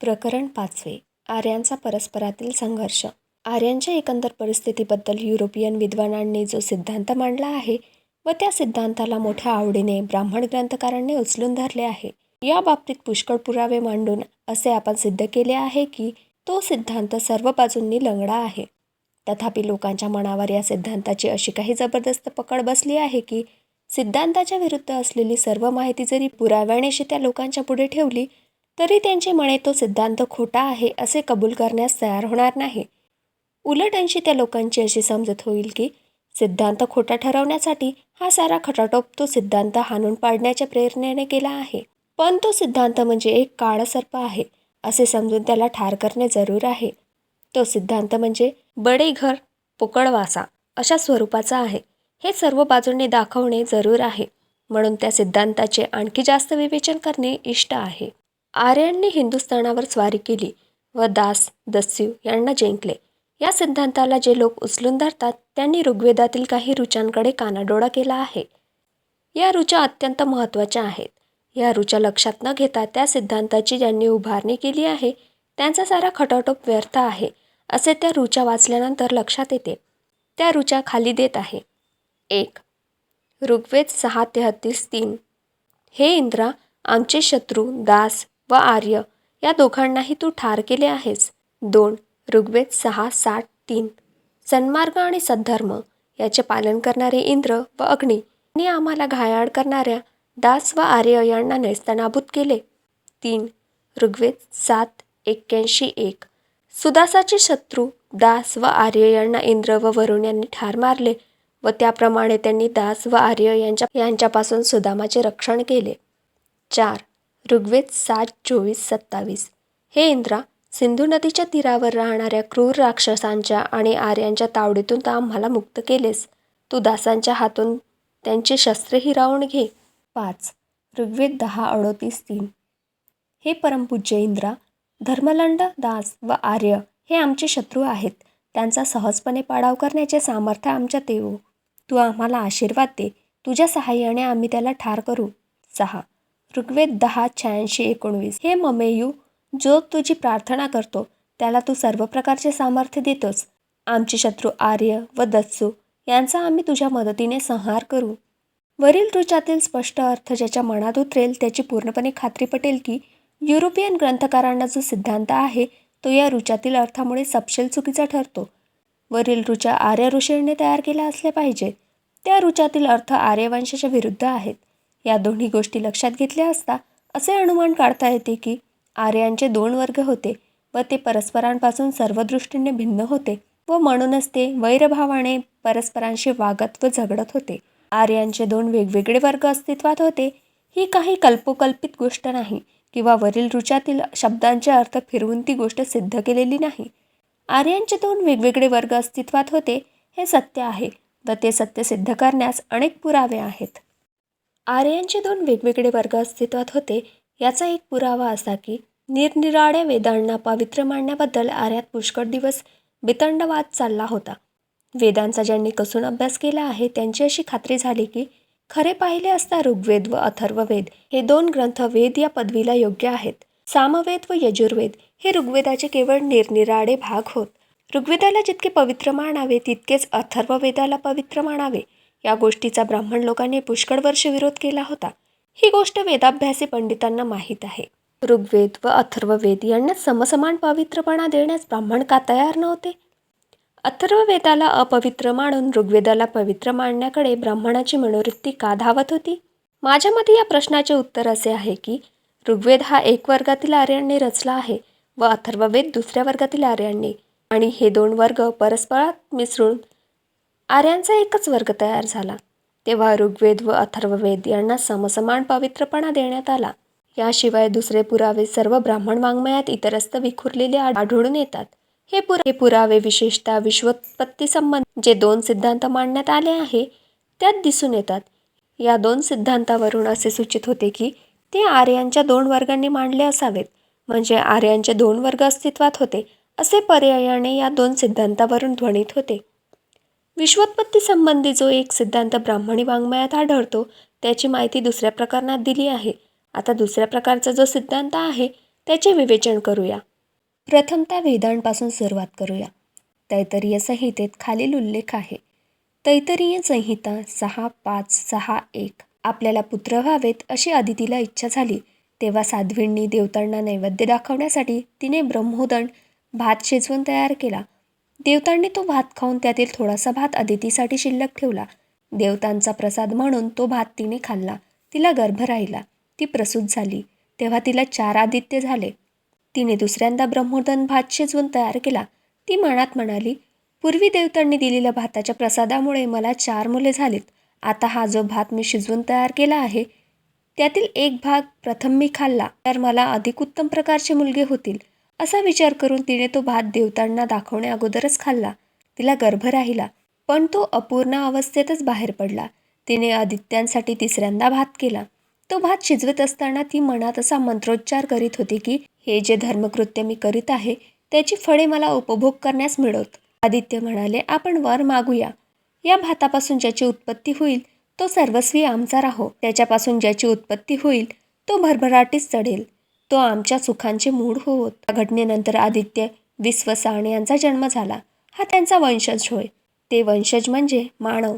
प्रकरण 5. आर्यांचा परस्परातील संघर्ष. आर्यांच्या एकंदर परिस्थितीबद्दल युरोपियन विद्वानांनी जो सिद्धांत मांडला आहे व त्या सिद्धांताला मोठ्या आवडीने ब्राह्मण ग्रंथकारांनी उचलून धरले आहे. या बाबतीत पुष्कळ पुरावे मांडून असे आपण सिद्ध केले आहे की तो सिद्धांत सर्व बाजूंनी लंगडा आहे. तथापि लोकांच्या मनावर या सिद्धांताची अशी काही जबरदस्त पकड बसली आहे की सिद्धांताच्या विरुद्ध असलेली सर्व माहिती जरी पुराव्यानेशी त्या लोकांच्या पुढे ठेवली तरी त्यांचे मने तो सिद्धांत खोटा आहे असे कबूल करण्यास तयार होणार नाही. उलट अंशी त्या लोकांची अशी समजत होईल की सिद्धांत खोटा ठरवण्यासाठी हा सारा खटाटोप तो सिद्धांत हाणून पाडण्याच्या प्रेरणेने केला आहे. पण तो सिद्धांत म्हणजे एक काळसर्प आहे असे समजून त्याला ठार करणे जरूर आहे. तो सिद्धांत म्हणजे बडे घर पोकळ वासा अशा स्वरूपाचा आहे हे सर्व बाजूंनी दाखवणे जरूर आहे. म्हणून त्या सिद्धांताचे आणखी जास्त विवेचन करणे इष्ट आहे. आर्यांनी हिंदुस्थानावर स्वारी केली व दास दस्यू यांना जिंकले. या सिद्धांताला जे लोक उचलून धरतात त्यांनी ऋग्वेदातील काही ऋचांकडे कानाडोळा केला आहे. या ऋचा अत्यंत महत्त्वाच्या आहेत. या ऋचा लक्षात न घेता त्या सिद्धांताची ज्यांनी उभारणी केली आहे त्यांचा सारा खटाटोप व्यर्थ आहे असे त्या ऋचा वाचल्यानंतर लक्षात येते. त्या ऋचा खाली देत आहे. 1. ऋग्वेद 6:33-3. हे इंद्रा, आमचे शत्रू दास व आर्य या दोघांनाही तू ठार केले आहेस. 2. ऋग्वेद 6:60-3. सन्मार्ग आणि सद्धर्म याचे पालन करणारे इंद्र व अग्नी यांनी आम्हाला घायाळ करणाऱ्या दास व आर्य यांना नेस्तनाबूत केले. 3. ऋग्वेद 7:81-1. सुदासाचे शत्रू दास व आर्य यांना इंद्र व वरुण यांनी ठार मारले व त्याप्रमाणे त्यांनी दास व आर्य यांच्यापासून सुदामाचे रक्षण केले. 4. ऋग्वेद 7:24-27. हे इंद्रा, सिंधू नदीच्या तीरावर राहणाऱ्या क्रूर राक्षसांच्या आणि आर्यांच्या तावडीतून तर आम्हाला मुक्त केलेस. तू दासांच्या हातून त्यांची शस्त्रे हिरावून घे. 5. ऋग्वेद 10:38-3. हे परमपूज्य इंद्रा, धर्मलंड दास व आर्य हे आमचे शत्रू आहेत. त्यांचा सहजपणे पाडाव करण्याचे सामर्थ्य आमच्यात येवो. तू आम्हाला आशीर्वाद दे. तुझ्या सहाय्याने आम्ही त्याला ठार करू. 6. ऋग्वेद 10:86-19. हे ममेयू, जो तुझी प्रार्थना करतो त्याला तू सर्व प्रकारचे सामर्थ्य देतोस. आमचे शत्रू आर्य व दत्सू यांचा आम्ही तुझ्या मदतीने संहार करू. वरील ऋचातील स्पष्ट अर्थ ज्याच्या मनात उतरेल त्याची पूर्णपणे खात्री पटेल की युरोपियन ग्रंथकारांना जो सिद्धांत आहे तो या ऋचातील अर्थामुळे सपशेल चुकीचा ठरतो. वरील ऋचा आर्य ऋषींनी तयार केला असले पाहिजे. त्या ऋचातील अर्थ आर्यवंशाच्या विरुद्ध आहेत. या दोन्ही गोष्टी लक्षात घेतल्या असता असे अनुमान काढता येते की आर्यांचे 2 वर्ग होते व ते परस्परांपासून सर्व दृष्टीने भिन्न होते व म्हणूनच ते वैरभावाने परस्परांशी वागत व झगडत होते. आर्यांचे 2 वेगवेगळे वर्ग अस्तित्वात होते ही काही कल्पोकल्पित गोष्ट नाही किंवा वरील ऋचातील शब्दांचे अर्थ फिरवून ती गोष्ट सिद्ध केलेली नाही. आर्यांचे 2 वेगवेगळे वर्ग अस्तित्वात होते हे सत्य आहे व ते सत्य सिद्ध करण्यास अनेक पुरावे आहेत. आर्यांचे 2 वेगवेगळे वर्ग अस्तित्वात होते याचा एक पुरावा असा की निरनिराळ्या वेदांना पवित्र मानण्याबद्दल आर्यात पुष्कळ दिवस बितंड वाद चालला होता. वेदांचा ज्यांनी कसून अभ्यास केला आहे त्यांची अशी खात्री झाली की खरे पाहिले असता ऋग्वेद व अथर्ववेद हे 2 ग्रंथ वेद या पदवीला योग्य आहेत. सामवेद व यजुर्वेद हे ऋग्वेदाचे केवळ निरनिराळे भाग होत. ऋग्वेदाला जितके पवित्र मानावे तितकेच अथर्ववेदाला पवित्र मानावे या गोष्टीचा ब्राह्मण लोकांनी पुष्कळ वर्ष विरोध केला होता. ही गोष्ट वेदाभ्यासी पंडितांना माहीत आहे. ऋग्वेद व अथर्ववेद यांना समसमान पवित्रपणा देण्यास ब्राह्मण का तयार नव्हते? अथर्ववेदाला अपवित्र मानून ऋग्वेदाला पवित्र मानण्याकडे ब्राह्मणाची मनोवृत्ती का धावत होती? माझ्या मते या प्रश्नाचे उत्तर असे आहे की ऋग्वेद हा 1 वर्गातील आर्यांनी रचला आहे व अथर्ववेद 2ऱ्या वर्गातील आर्यांनी, आणि हे 2 वर्ग परस्परात मिसळून आर्यांचा एकच वर्ग तयार झाला. तेव्हा ऋग्वेद व अथर्ववेद यांना समसमान पवित्रपणा देण्यात आला. याशिवाय दुसरे पुरावे सर्व ब्राह्मण वाङ्मयात इतरस्त विखुरलेले आढळून येतात. हे पुरावे विशेषतः विश्वोत्पत्ती संबंधी जे 2 सिद्धांत मांडण्यात आले आहे त्यात दिसून येतात. या 2 सिद्धांतावरून असे सूचित होते की ते आर्यांच्या 2 वर्गांनी मांडले असावेत. म्हणजे आर्यांचे 2 वर्ग अस्तित्वात होते असे पर्यायाने या 2 सिद्धांतावरून ध्वनित होते. विश्वोत्पत्ती संबंधी जो एक सिद्धांत ब्राह्मणी वाङ्मयात आढळतो त्याची माहिती 2ऱ्या प्रकरणात दिली आहे. आता 2ऱ्या प्रकारचा जो सिद्धांत आहे त्याचे विवेचन करूया. प्रथमतः वेदांपासून सुरुवात करूया. तैत्तिरीय संहितेत खालील उल्लेख आहे. तैत्तिरीय संहिता 6.5.6.1. आपल्याला पुत्र व्हावेत अशी अदितीला इच्छा झाली, तेव्हा साध्वींनी देवतांना नैवेद्य दाखवण्यासाठी तिने ब्रह्मोदंड भात शिजवून तयार केला. देवतांनी तो भात खाऊन त्यातील थोडासा भात अदितीसाठी शिल्लक ठेवला. देवतांचा प्रसाद म्हणून तो भात तिने खाल्ला. तिला गर्भ राहिला. ती प्रसूत झाली. तेव्हा तिला 4 आदित्य झाले. तिने दुसऱ्यांदा ब्रह्मोदंड भात शिजवून तयार केला. ती मनात म्हणाली, पूर्वी देवतांनी दिलेल्या भाताच्या प्रसादामुळे मला 4 मुले झालीत. आता हा जो भात मी शिजवून तयार केला आहे त्यातील एक भाग प्रथम मी खाल्ला तर मला अधिक उत्तम प्रकारचे मुलगे होतील. असा विचार करून तिने तो भात देवतांना दाखवण्या अगोदरच खाल्ला. तिला गर्भ राहिला, पण तो अपूर्ण अवस्थेतच बाहेर पडला. तिने आदित्यांसाठी तिसऱ्यांदा भात केला. तो भात शिजवत असताना ती मनात असा मंत्रोच्चार करीत होती की हे जे धर्मकृत्य मी करीत आहे त्याची फळे मला उपभोग करण्यास मिळोत. आदित्य म्हणाले, आपण वर मागूया. या भातापासून ज्याची उत्पत्ती होईल तो सर्वस्वी आमचा राहो. त्याच्यापासून ज्याची उत्पत्ती होईल तो भरभराटीस चढेल. तो आमच्या सुखांचे मूळ होवोत. या घटनेनंतर आदित्य विश्वसान यांचा जन्म झाला. हा त्यांचा वंशज होय. ते वंशज म्हणजे मानव.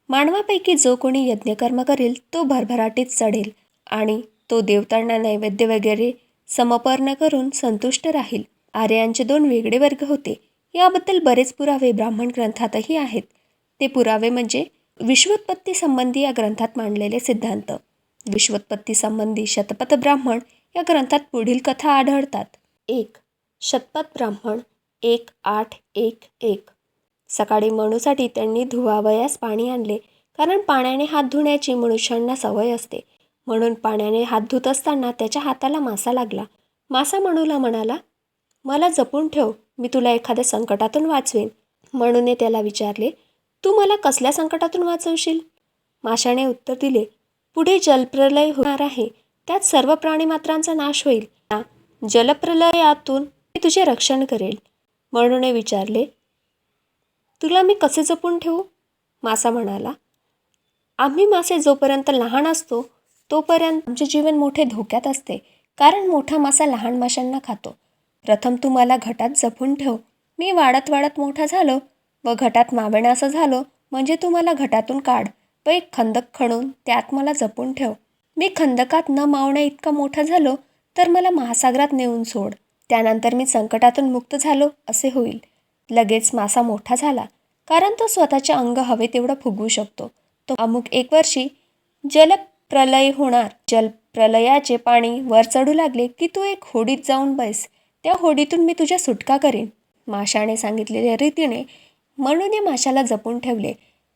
मानवापैकी जो कोणी यज्ञकर्म करेल तो भरभराटीत चढेल आणि तो देवतांना नैवेद्य वगैरे समर्पण करून संतुष्ट राहील. आर्यांचे 2 वेगळे वर्ग होते. याबद्दल बरेच पुरावे ब्राह्मण ग्रंथातही आहेत. ते पुरावे म्हणजे विश्वोत्पत्ती संबंधी या ग्रंथात मांडलेले सिद्धांत. विश्वोत्पत्ती संबंधी शतपथ ब्राह्मण या ग्रंथात पुढील कथा आढळतात. 1. शतपथ ब्राह्मण 1.8.1.1. सकाळी मनूसाठी त्यांनी धुवावयास पाणी आणले, कारण पाण्याने हात धुण्याची मनुष्यांना सवय असते. म्हणून पाण्याने हात धुत असताना त्याच्या हाताला मासा लागला. मासा मनूला म्हणाला, मला जपून ठेव, मी तुला एखाद्या संकटातून वाचवेन. मनूने त्याला विचारले, तू मला कसल्या संकटातून वाचवशील? माशाने उत्तर दिले, पुढे जलप्रलय होणार आहे, त्यात सर्व प्राणीमात्रांचा नाश होईल. जलप्रलयातून मी तुझे रक्षण करेल. मनूने विचारले, तुला मी कसे जपून ठेवू? मासा म्हणाला, आम्ही मासे जोपर्यंत लहान असतो तोपर्यंत आमचे जीवन मोठे धोक्यात असते, कारण मोठा मासा लहान माशांना खातो. प्रथम तू मला घटात जपून ठेव. मी वाढत वाढत मोठा झालो व घटात मावेनासा झालो म्हणजे तू मला घटातून काढ व एक खंदक खणून त्यात मला जपून ठेव. मी खंदकात न मावण्या इतका मोठा झालो तर मला महासागरात नेऊन सोड. त्यानंतर मी संकटातून मुक्त झालो असे होईल. लगेच मासा मोठा झाला, कारण तो स्वतःचे अंग हवे तेवढं फुगवू शकतो. तो अमुक 1 वर्षी जलप्रलय होणार. जलप्रलयाचे पाणी वर चढू लागले की तू एक होडीत जाऊन बैस. त्या होडीतून मी तुझ्या सुटका करीन. माशाने सांगितलेल्या रीतीने मनूने माशाला जपून ठेवले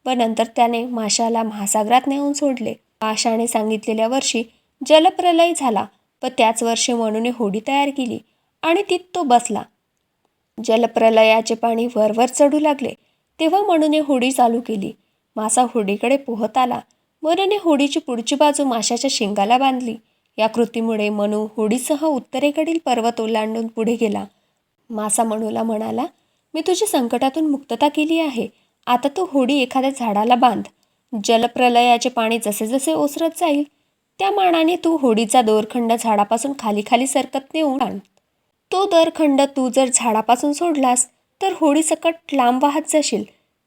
व नंतर त्याने माशाला महासागरात नेऊन सोडले. माशाने सांगितलेल्या वर्षी जलप्रलय झाला व त्याच वर्षी मनूने होडी तयार केली आणि तीत तो बसला. जलप्रलयाचे पाणी वरवर चढू लागले तेव्हा मनूने होडी चालू केली. मासा होडीकडे पोहत आला. मनूने होडीची पुढची बाजू माशाच्या शिंगाला बांधली. या कृतीमुळे मनू होडीसह उत्तरेकडील पर्वत ओलांडून पुढे गेला. मासा मनूला म्हणाला, मी तुझी संकटातून मुक्तता केली आहे. आता तू होडी एखाद्या झाडाला बांध. जलप्रलयाचे पाणी जसे जसे ओसरत जाईल त्या मानाने तू होडीचा दोरखंड झाडापासून खाली खाली सरकत नेऊन आण. तो दोरखंड तू जर झाडापासून सोडलास तर होडी सकट लांब वाहत जाशील.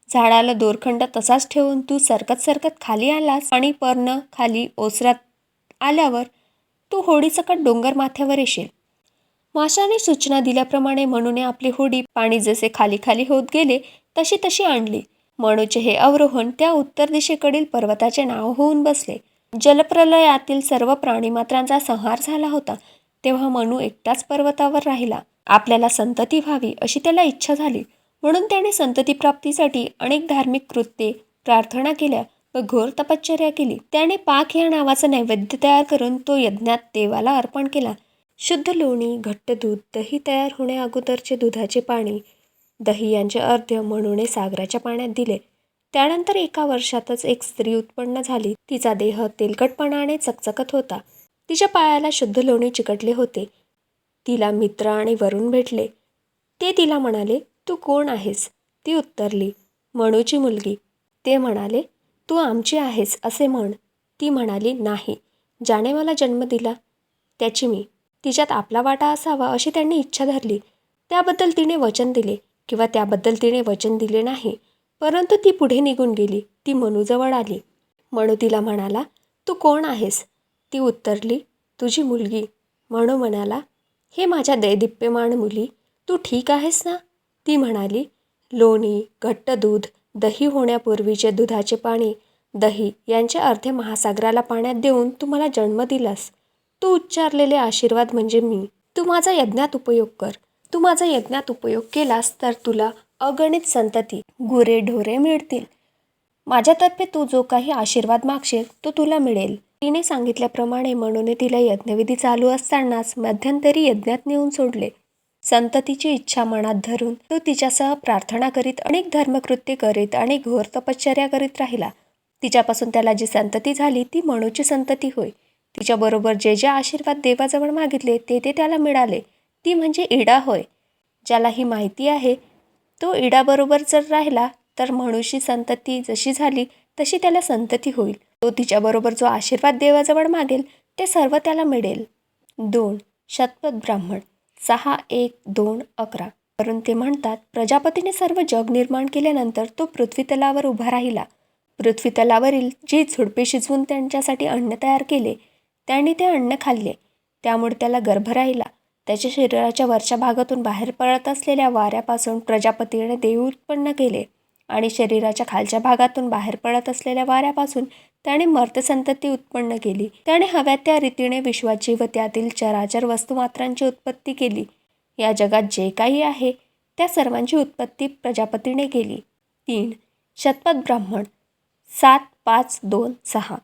झाडाला दोरखंड तसाच ठेवून तू सरकत सरकत खाली आलास आणि पर्ण खाली ओसरत आल्यावर तू होडी सकट डोंगर माथ्यावर येशील. माशाने सूचना दिल्याप्रमाणे मनूने आपली होडी पाणी जसे खाली खाली होत गेले तशी तशी आणली. मनूचे हे अवरोहण त्या उत्तर दिशेकडील पर्वताचे नाव होऊन बसले. जलप्रलयातील सर्व प्राणीमात्रांचा संहार झाला होता तेव्हा मनू एकटाच पर्वतावर राहिला. आपल्याला संतती व्हावी अशी त्याला इच्छा झाली, म्हणून त्याने संततीप्राप्तीसाठी अनेक धार्मिक कृत्ये, प्रार्थना केल्या व घोर तपश्चर्या केली. त्याने पाक या नावाचा नैवेद्य तयार करून तो यज्ञात देवाला अर्पण केला. शुद्ध लोणी, घट्ट दूध, दही तयार होण्या अगोदरचे दुधाचे पाणी, दही यांचे अर्ध्य मनूने सागराच्या पाण्यात दिले. त्यानंतर 1 वर्षातच एक स्त्री उत्पन्न झाली. तिचा देह तेलकटपणाने चकचकत होता. तिच्या पायाला शुद्ध लोणी चिकटले होते. तिला मित्र आणि वरुण भेटले. ते तिला म्हणाले, तू कोण आहेस? ती उत्तरली, मनूची मुलगी. ते म्हणाले, तू आमची आहेस असे म्हण. ती म्हणाली, नाही, ज्याने मला जन्म दिला त्याची मी. तिच्यात आपला वाटा असावा अशी त्यांनी इच्छा धरली. त्याबद्दल तिने वचन दिले किंवा त्याबद्दल तिने वचन दिले नाही, परंतु ती पुढे निघून गेली. ती मनूजवळ आली. मनू तिला म्हणाला, तू कोण आहेस? ती उत्तरली, तुझी मुलगी. मनू म्हणाला, हे माझ्या दैदिप्यमान मुली, तू ठीक आहेस ना? ती म्हणाली, लोणी, घट्ट दूध, दही होण्यापूर्वीचे दुधाचे पाणी, दही यांचे अर्धे महासागराला पाण्यात देऊन तू मला जन्म दिलास. तू उच्चारलेले आशीर्वाद म्हणजे मी. तू माझा यज्ञात उपयोग कर. तू माझा यज्ञात उपयोग केलास तर तुला अगणित संतती, गुरे ढोरे मिळतील. माझ्यातर्फे तू जो काही आशीर्वाद मागशील तो तुला मिळेल. तिने सांगितल्याप्रमाणे मनूने तिला यज्ञविधी चालू असतानाच मध्यंतरी यज्ञात नेऊन सोडले. संततीची इच्छा मनात धरून तो तिच्यासह प्रार्थना करीत अनेक धर्मकृत्ये करीत आणि घोर तपश्चर्या करीत राहिला. तिच्यापासून त्याला जी संतती झाली ती मनूची संतती होय. तिच्याबरोबर जे जे आशीर्वाद देवाजवळ मागितले ते ते त्याला मिळाले. ती म्हणजे इडा होय. ज्याला ही माहिती आहे तो इडाबरोबर जर राहिला तर मनूची संतती जशी झाली तशी त्याला संतती होईल. तो तिच्याबरोबर जो आशीर्वाद देवाजवळ मागेल ते सर्व त्याला मिळेल. 2. शतपथ ब्राह्मण 6:1-2:11. वरून ते म्हणतात, प्रजापतीने सर्व जग निर्माण केल्यानंतर तो पृथ्वीतलावर उभा राहिला. पृथ्वीतलावरील जी झुडपे शिजवून त्यांच्यासाठी अन्न तयार केले त्यांनी ते अन्न खाल्ले. त्यामुळे त्याला गर्भ राहिला. त्याच्या शरीराच्या वरच्या भागातून बाहेर पडत असलेल्या वाऱ्यापासून प्रजापतीने देव उत्पन्न केले आणि शरीराच्या खालच्या भागातून बाहेर पडत असलेल्या वाऱ्यापासून त्याने मर्त्यसंतती उत्पन्न केली. त्याने हव्या त्या रीतीने विश्वाची व त्यातील चराचर वस्तुमात्रांची उत्पत्ती केली. या जगात जे काही आहे त्या सर्वांची उत्पत्ती प्रजापतीने केली. 3. शतपथ ब्राह्मण 7:5-2:6.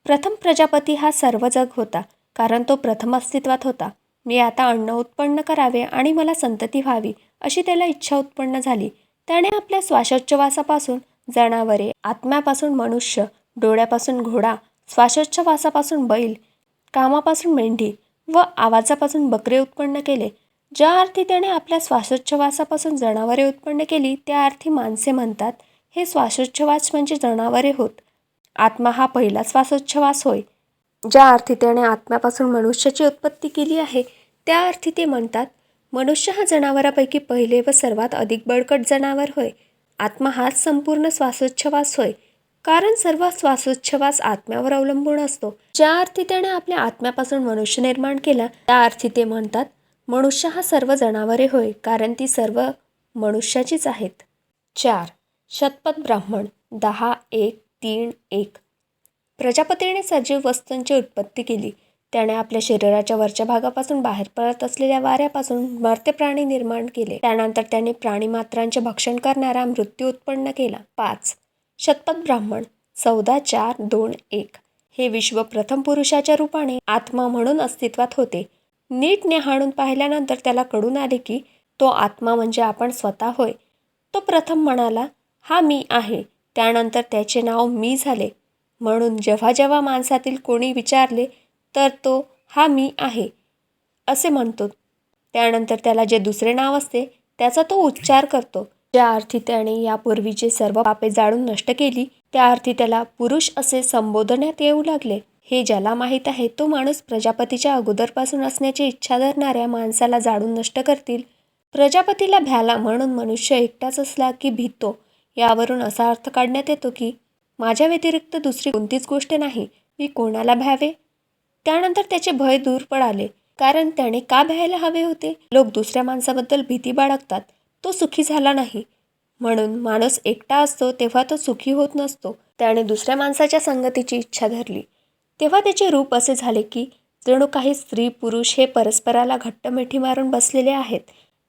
प्रथम प्रजापती हा सर्व जग होता, कारण तो प्रथम अस्तित्वात होता. मी आता अन्न उत्पन्न करावे आणि मला संतती व्हावी अशी त्याला इच्छा उत्पन्न झाली. त्याने आपल्या श्वासोच्छवासापासून जनावरे, आत्म्यापासून मनुष्य, डोळ्यापासून घोडा, श्वासोच्छवासापासून बैल, कामापासून मेंढी व आवाजापासून बकरे उत्पन्न केले. ज्या अर्थी त्याने आपल्या श्वासोच्छवासापासून जनावरे उत्पन्न केली त्या अर्थी माणसे म्हणतात. हे श्वासोच्छवास म्हणजे जनावरे होत. आत्मा हा पहिला श्वासोच्छवास होय. ज्या अर्थी त्याने आत्म्यापासून मनुष्याची उत्पत्ती केली आहे त्या अर्थी ते म्हणतात, मनुष्य हा जनावरांपैकी पहिले व सर्वात अधिक बळकट जनावर होय. आत्मा हाच संपूर्ण श्वासोच्छवास होय, कारण सर्व श्वासोच्छवास आत्म्यावर अवलंबून असतो. ज्या अर्थी त्याने आपल्या आत्म्यापासून मनुष्य निर्माण केला त्या अर्थी ते म्हणतात, मनुष्य हा सर्व जनावरे होय, कारण ती सर्व मनुष्याचीच आहेत. 4. शतपथ ब्राह्मण 10:1-3:1. प्रजापतीने सजीव वस्तूंची उत्पत्ती केली. त्याने आपल्या शरीराच्या वरच्या भागापासून बाहेर पडत असलेल्या वाऱ्यापासून मर्त्य प्राणी निर्माण केले. त्यानंतर त्याने प्राणीमात्रांचे भक्षण करणारा मृत्यू उत्पन्न केला. 5. शतपथ ब्राह्मण 14:4-2:1. हे विश्व प्रथम पुरुषाच्या रूपाने आत्मा म्हणून अस्तित्वात होते. नीट न्याहाळून पाहिल्यानंतर त्याला कळून आले की तो आत्मा म्हणजे आपण स्वतः होय. तो प्रथम म्हणाला, हा मी आहे. त्यानंतर त्याचे नाव मी झाले. म्हणून जेव्हा जेव्हा माणसातील कोणी विचारले तर तो हा मी आहे असे म्हणतो. त्यानंतर त्याला जे दुसरे नाव असते त्याचा तो उच्चार करतो. ज्या अर्थी त्याने यापूर्वीचे सर्व पापे जाळून नष्ट केली त्या अर्थी त्याला पुरुष असे संबोधण्यात येऊ लागले. हे ज्याला माहीत आहे तो माणूस प्रजापतीच्या अगोदरपासून असण्याची इच्छा धरणाऱ्या माणसाला जाळून नष्ट करतील. प्रजापतीला भ्याला म्हणून मनुष्य एकटाच असला की भीतो. यावरून असा अर्थ काढण्यात येतो की माझ्या व्यतिरिक्त दुसरी कोणतीच गोष्ट नाही, मी कोणाला भ्यावे. त्यानंतर त्याचे भय दूर पडाले, कारण त्याने का भ्यायला हवे होते. लोक दुसऱ्या माणसाबद्दल भीती बाळगतात, तो सुखी झाला नाही. म्हणून माणूस एकटा असतो तेव्हा तो सुखी होत नसतो. त्याने दुसऱ्या माणसाच्या संगतीची इच्छा धरली तेव्हा त्याचे रूप असे झाले की जणू काही स्त्री पुरुष हे परस्पराला घट्ट मिठी मारून बसलेले आहेत.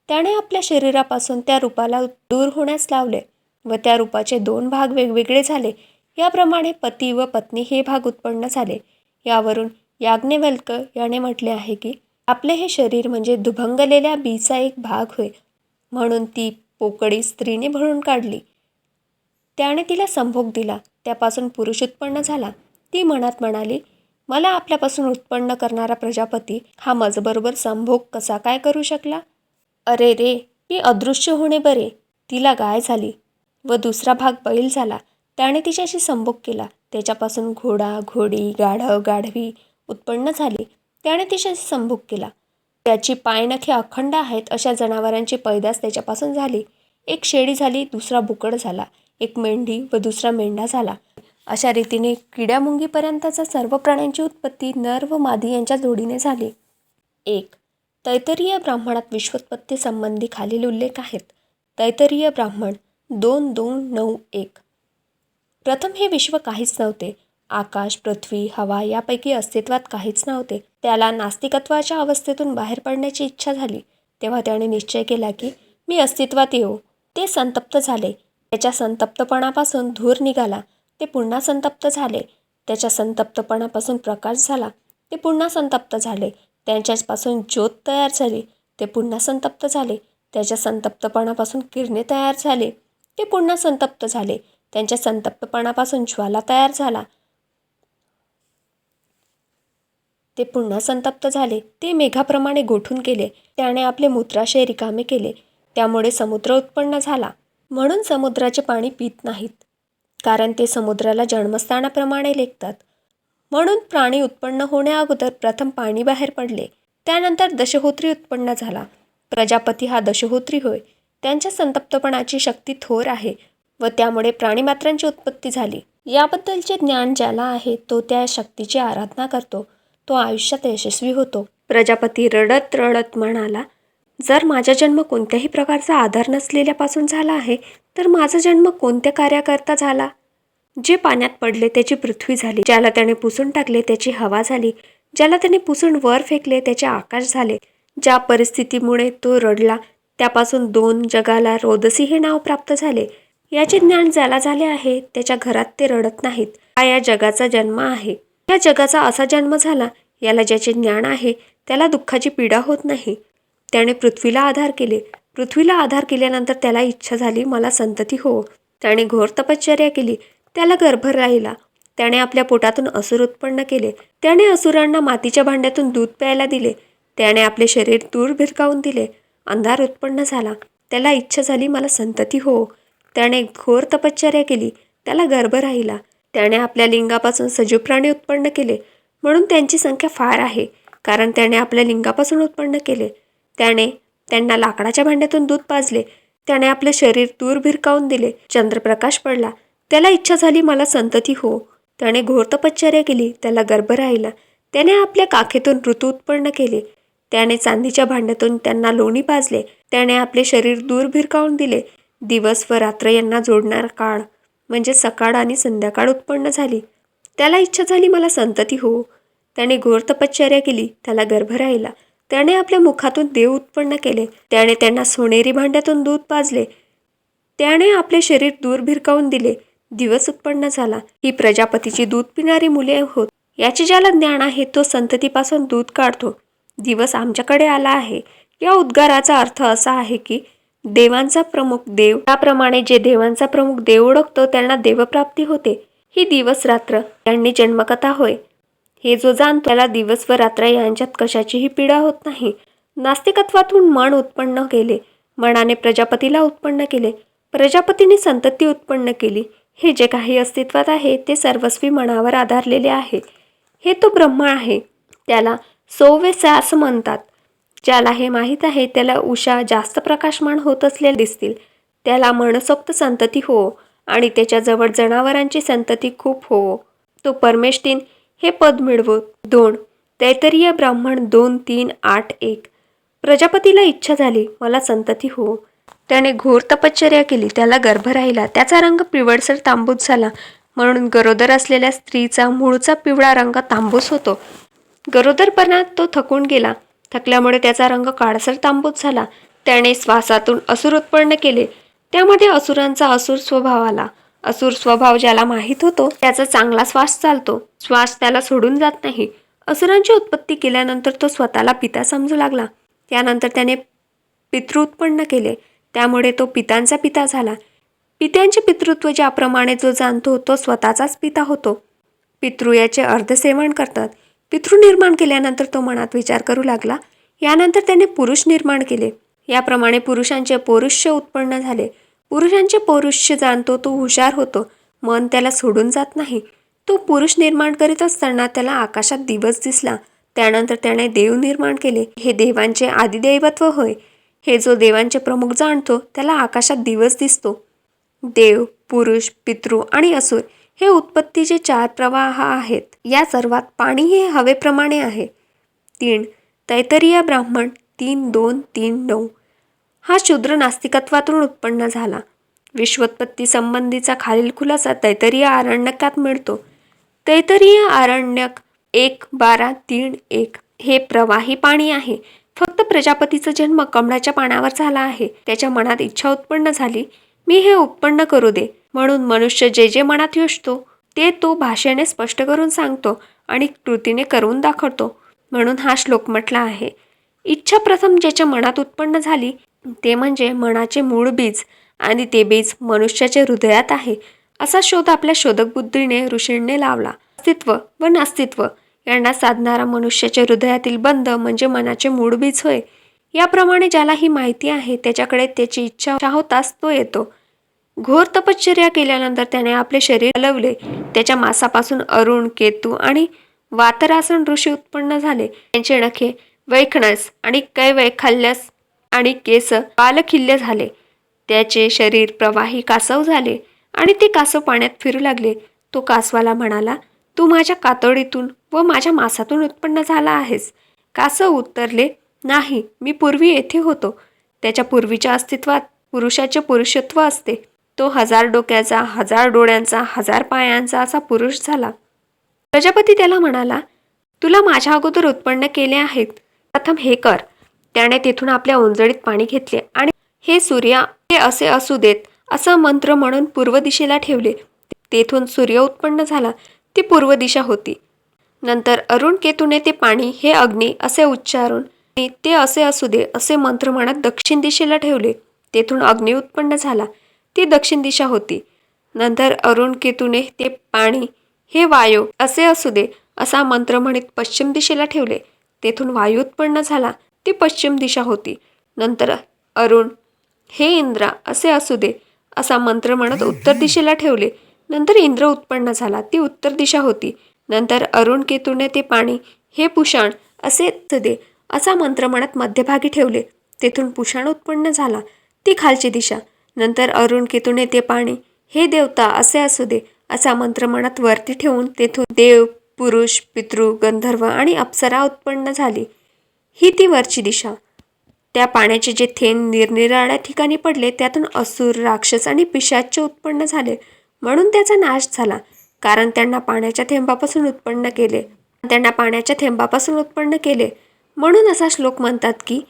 त्याने आपल्या शरीरापासून त्या रूपाला दूर होण्यास लावले व त्या रूपाचे 2 भाग वेगवेगळे झाले. याप्रमाणे पती व पत्नी हे भाग उत्पन्न झाले. यावरून याज्ञवल्क्य याने म्हटले आहे की आपले हे शरीर म्हणजे दुभंगलेल्या बीचा एक भाग होय. म्हणून ती पोकळी स्त्रीने भरून काढली. त्याने तिला संभोग दिला. त्यापासून पुरुष उत्पन्न झाला. ती मनात म्हणाली, मला आपल्यापासून उत्पन्न करणारा प्रजापती हा माझबरोबर संभोग कसा काय करू शकला. अरे रे, मी अदृश्य होणे बरे. तिला गाय झाली व दुसरा भाग बैल झाला. त्याने तिच्याशी संभोग केला. त्याच्यापासून घोडा, घोडी, गाढव, गाढवी उत्पन्न झाली. त्याने तिच्याशी संभोग केला. त्याची पायनखे अखंड आहेत अशा जनावरांची पैदास त्याच्यापासून झाली. एक शेळी झाली, दुसरा बोकड झाला, एक मेंढी व दुसरा मेंढा झाला. अशा रीतीने किड्यामुंगीपर्यंतच्या सर्व प्राण्यांची उत्पत्ती नर व मादी यांच्या जोडीने झाली. 1. तैत्तिरीय ब्राह्मणात विश्वोत्पत्ती संबंधी खालील उल्लेख आहेत. तैत्तिरीय ब्राह्मण 2.2.9.1. प्रथम हे विश्व काहीच नव्हते. आकाश, पृथ्वी, हवा यापैकी अस्तित्वात काहीच नव्हते. त्याला नास्तिकत्वाच्या अवस्थेतून बाहेर पडण्याची इच्छा झाली. तेव्हा त्याने निश्चय केला की मी अस्तित्वात येऊ. ते संतप्त झाले. त्याच्या संतप्तपणापासून धूर निघाला. ते पुन्हा संतप्त झाले. त्याच्या संतप्तपणापासून प्रकाश झाला. ते पुन्हा संतप्त झाले. त्यांच्यापासून ज्योत तयार झाली. ते पुन्हा संतप्त झाले. त्याच्या संतप्तपणापासून किरणे तयार झाले. ते पुन्हा संतप्त झाले. त्यांच्या संतप्तपणापासून ज्वाला तयार झाला. ते पुन्हा संतप्त झाले. ते मेघाप्रमाणे गोठून गेले. त्याने आपले मूत्राशय रिकामे केले. त्यामुळे समुद्र उत्पन्न झाला. म्हणून समुद्राचे पाणी पित नाहीत, कारण ते समुद्राला जन्मस्थानाप्रमाणे लेखतात. म्हणून प्राणी उत्पन्न होण्याअगोदर प्रथम पाणी बाहेर पडले. त्यानंतर दशहोत्री उत्पन्न झाला. प्रजापती हा दशहोत्री होय. त्यांच्या संतप्तपणाची शक्ती थोर आहे व त्यामुळे प्राणीमात्रांची उत्पत्ती झाली. याबद्दलचे ज्ञान ज्याला आहे तो त्या शक्तीची आराधना करतो. तो आयुष्यात यशस्वी होतो. प्रजापती रडत रडत म्हणाला, जर माझा जन्म कोणत्याही प्रकारचा आधार नसलेल्यापासून झाला आहे तर माझा जन्म कोणत्या कार्याकरता झाला? जे पाण्यात पडले त्याची पृथ्वी झाली. ज्याला त्याने पुसून टाकले त्याची हवा झाली. ज्याला त्याने पुसून वर फेकले त्याचे आकाश झाले. ज्या परिस्थितीमुळे तो रडला त्यापासून 2 जगाला रोदसी हे नाव प्राप्त झाले. याचे ज्ञान ज्याला झाले आहे त्याच्या घरात ते रडत नाहीत. हा या जगाचा जन्म आहे. या जगाचा असा जन्म झाला. याला ज्याचे ज्ञान आहे त्याला दुःखाची पीडा होत नाही. त्याने पृथ्वीला आधार केले. पृथ्वीला आधार केल्यानंतर त्याला इच्छा झाली मला संतती हो. त्याने घोर तपश्चर्या केली. त्याला गर्भ राहिला. त्याने आपल्या पोटातून असुर उत्पन्न केले. त्याने असुरांना मातीच्या भांड्यातून दूध प्यायला दिले. त्याने आपले शरीर दूर भिरकावून दिले. अंधार उत्पन्न झाला. त्याला इच्छा झाली मला संतती हो. त्याने घोर तपश्चर्या केली. त्याला गर्भ राहिला. त्याने आपल्या लिंगापासून सजीव प्राणी उत्पन्न केले. म्हणून त्यांची संख्या फार आहे, कारण त्याने आपल्या लिंगापासून उत्पन्न केले. त्याने त्यांना लाकडाच्या भांड्यातून दूध पाजले. त्याने आपले शरीर दूर भिरकावून दिले. चंद्रप्रकाश पडला. त्याला इच्छा झाली मला संतती हो. त्याने घोर तपश्चर्या केली. त्याला गर्भ राहिला. त्याने आपल्या काखेतून ऋतू उत्पन्न केले. त्याने चांदीच्या भांड्यातून त्यांना लोणी पाजले. त्याने आपले शरीर दूर भिरकावून दिले. दिवस व रात्र यांना जोडणारा काळ म्हणजे सकाळ आणि संध्याकाळ उत्पन्न झाली. त्याला इच्छा झाली मला संतती हो. त्याने घोर तपश्चर्या केली. त्याला गर्भ राहिला. त्याने आपल्या मुखातून देव उत्पन्न केले. त्याने त्यांना सोनेरी भांड्यातून दूध पाजले. त्याने आपले शरीर दूर भिरकावून दिले. दिवस उत्पन्न झाला. ही प्रजापतीची दूध पिणारी मुले होत. याचे ज्याला ज्ञान आहे तो संततीपासून दूध काढतो. दिवस आमच्याकडे आला आहे. या उद्गाराचा अर्थ असा आहे की देवांचा प्रमुख देव, त्याप्रमाणे जे देवांचा प्रमुख देव ओळखतो त्यांना देवप्राप्ती होते. ही दिवस रात्र यांनी जन्मकथा होय. हे जो जाणतो त्याला दिवस व रात्र यांच्यात कशाचीही पीडा होत नाही. नास्तिकत्वातून मन उत्पन्न केले. मनाने प्रजापतीला उत्पन्न केले. प्रजापतीने संतती उत्पन्न केली. हे जे काही अस्तित्वात आहे ते सर्वस्वी मनावर आधारलेले आहे. हे तो ब्रह्म आहे. त्याला सौवेसास म्हणतात. ज्याला हे माहीत आहे त्याला उषा जास्त प्रकाशमान होत असलेले दिसतील. त्याला मनसोक्त संतती हो आणि त्याच्याजवळ जनावरांची संतती खूप हो. तो परमेष्ठीन हे पद मिळवो. 2. तैत्तिरीय ब्राह्मण 2.3.8.1. प्रजापतीला इच्छा झाली मला संतती हो. त्याने घोर तपश्चर्या केली. त्याला गर्भ राहिला. त्याचा रंग पिवळसर तांबूस झाला. म्हणून गरोदर असलेल्या स्त्रीचा मूळचा पिवळा रंग तांबूस होतो. गरोदरपणात तो थकून गेला. थकल्यामुळे त्याचा रंग काळसर तांबूस झाला. त्याने श्वासातून असुर उत्पन्न केले. त्यामध्ये असुरांचा असुर स्वभाव आला. असुर स्वभाव ज्याला माहीत होतो त्याचा चांगला श्वास चालतो. श्वास त्याला सोडून जात नाही. असुरांची उत्पत्ती केल्यानंतर तो स्वतःला पिता समजू लागला. त्यानंतर त्याने पितृ उत्पन्न केले. त्यामुळे तो पितांचा पिता झाला. पित्यांचे पितृत्व ज्याप्रमाणे जो जाणतो तो स्वतःचाच पिता होतो. पितृ याचे अर्धसेवन करतात. पितृ निर्माण केल्यानंतर तो मनात विचार करू लागला. यानंतर त्याने पुरुष निर्माण केले. याप्रमाणे पुरुषांचे पौरुष्य उत्पन्न झाले. पुरुषांचे पौरुष्य जाणतो तो हुशार होतो. मन त्याला सोडून जात नाही. तो पुरुष निर्माण करीत असताना त्याला आकाशात दिवस दिसला. त्यानंतर त्याने देव निर्माण केले. हे देवांचे आदिदैवत्व होय. हे जो देवांचे प्रमुख जाणतो त्याला आकाशात दिवस दिसतो. देव, पुरुष, पितृ आणि असुर हे उत्पत्तीचे 4 प्रवाह आहेत. या सर्वात पाणी हे हवेप्रमाणे आहे. 3. तैत्तिरीय ब्राह्मण 3:2-3:9 हा शूद्र नास्तिकत्वातून उत्पन्न झाला. विश्वोत्पत्ती संबंधीचा खालील खुलासा तैत्तिरीय आरण्यकात मिळतो. तैत्तिरीय आरण्यक 1:12-3:1 हे प्रवाही पाणी आहे. फक्त प्रजापतीचा जन्म कमळाच्या पानावर झाला आहे. त्याच्या मनात इच्छा उत्पन्न झाली, मी हे उत्पन्न करू दे. म्हणून मनुष्य जे जे मनात योजतो ते तो भाषेने स्पष्ट करून सांगतो आणि कृतीने करून दाखवतो. म्हणून हा श्लोक म्हटला आहे. इच्छा प्रथम ज्याच्या मनात उत्पन्न झाली ते म्हणजे मनाचे मूळ बीज आणि ते बीज मनुष्याच्या हृदयात आहे. असा शोध आपल्या शोधक बुद्धीने ऋषींनी लावला. अस्तित्व व नास्तित्व यांना साधणारा मनुष्याच्या हृदयातील बंध म्हणजे मनाचे मूळ बीज होय. याप्रमाणे ज्याला ही माहिती आहे त्याच्याकडे त्याची इच्छा होताच तो येतो. घोर तपश्चर्या केल्यानंतर त्याने आपले शरीर हलवले. त्याच्या मांसापासून अरुण, केतू आणि वातरासन ऋषी उत्पन्न झाले. त्यांचे नखे वैखनस आणि कैवैखाल्यस आणि केस पालखिल्य झाले. त्याचे शरीर प्रवाही कासव झाले आणि ते कासव पाण्यात फिरू लागले. तो कासवाला म्हणाला, तू माझ्या कातडीतून व माझ्या मांसातून उत्पन्न झाला आहेस. कासव उत्तरले, नाही, मी पूर्वी येथे होतो. त्याच्या पूर्वीच्या अस्तित्वात पुरुषाचे पुरुषत्व असते. तो 1000 डोक्याचा, 1000 डोळ्यांचा, 1000 पायांचा असा पुरुष झाला. प्रजापती त्याला म्हणाला, तुला माझ्या अगोदर उत्पन्न केले आहेत, प्रथम हे कर. त्याने तेथून आपल्या ओंजळीत पाणी घेतले आणि हे सूर्या हे असे असू देत असा मंत्र म्हणून पूर्व दिशेला ठेवले. तेथून सूर्य उत्पन्न झाला. ती पूर्व दिशा होती. नंतर अरुण केतूने ते पाणी हे अग्नी असे उच्चारून ते असे असू दे असे मंत्र म्हणत दक्षिण दिशेला ठेवले. तेथून अग्नी उत्पन्न झाला. ती दक्षिण दिशा होती. नंतर अरुण केतूने ते पाणी हे वायू असे असू दे असा मंत्र म्हणत पश्चिम दिशेला ठेवले. तेथून वायू उत्पन्न झाला. ती पश्चिम दिशा होती. नंतर अरुण हे इंद्रा असे असू दे असा मंत्र म्हणत उत्तर दिशेला ठेवले. नंतर इंद्र उत्पन्न झाला. ती उत्तर दिशा होती. नंतर अरुण केतूने ते पाणी हे पुषाण असे असू दे असा मंत्र म्हणत मध्यभागी ठेवले. तेथून पुषाण उत्पन्न झाला. ती खालची दिशा. नंतर अरुण केतूने ते पाणी हे देवता असे असू दे असा मंत्र म्हणत वरती ठेवून तेथून देव, पुरुष, पितृ, गंधर्व आणि अप्सरा उत्पन्न झाली. ही ती वरची दिशा. त्या पाण्याचे जे थेंब निरनिराळ्या ठिकाणी पडले त्यातून असुर, राक्षस आणि पिशाच्च उत्पन्न झाले. म्हणून त्याचा नाश झाला, कारण त्यांना पाण्याच्या थेंबापासून उत्पन्न केले. म्हणून असा श्लोक म्हणतात की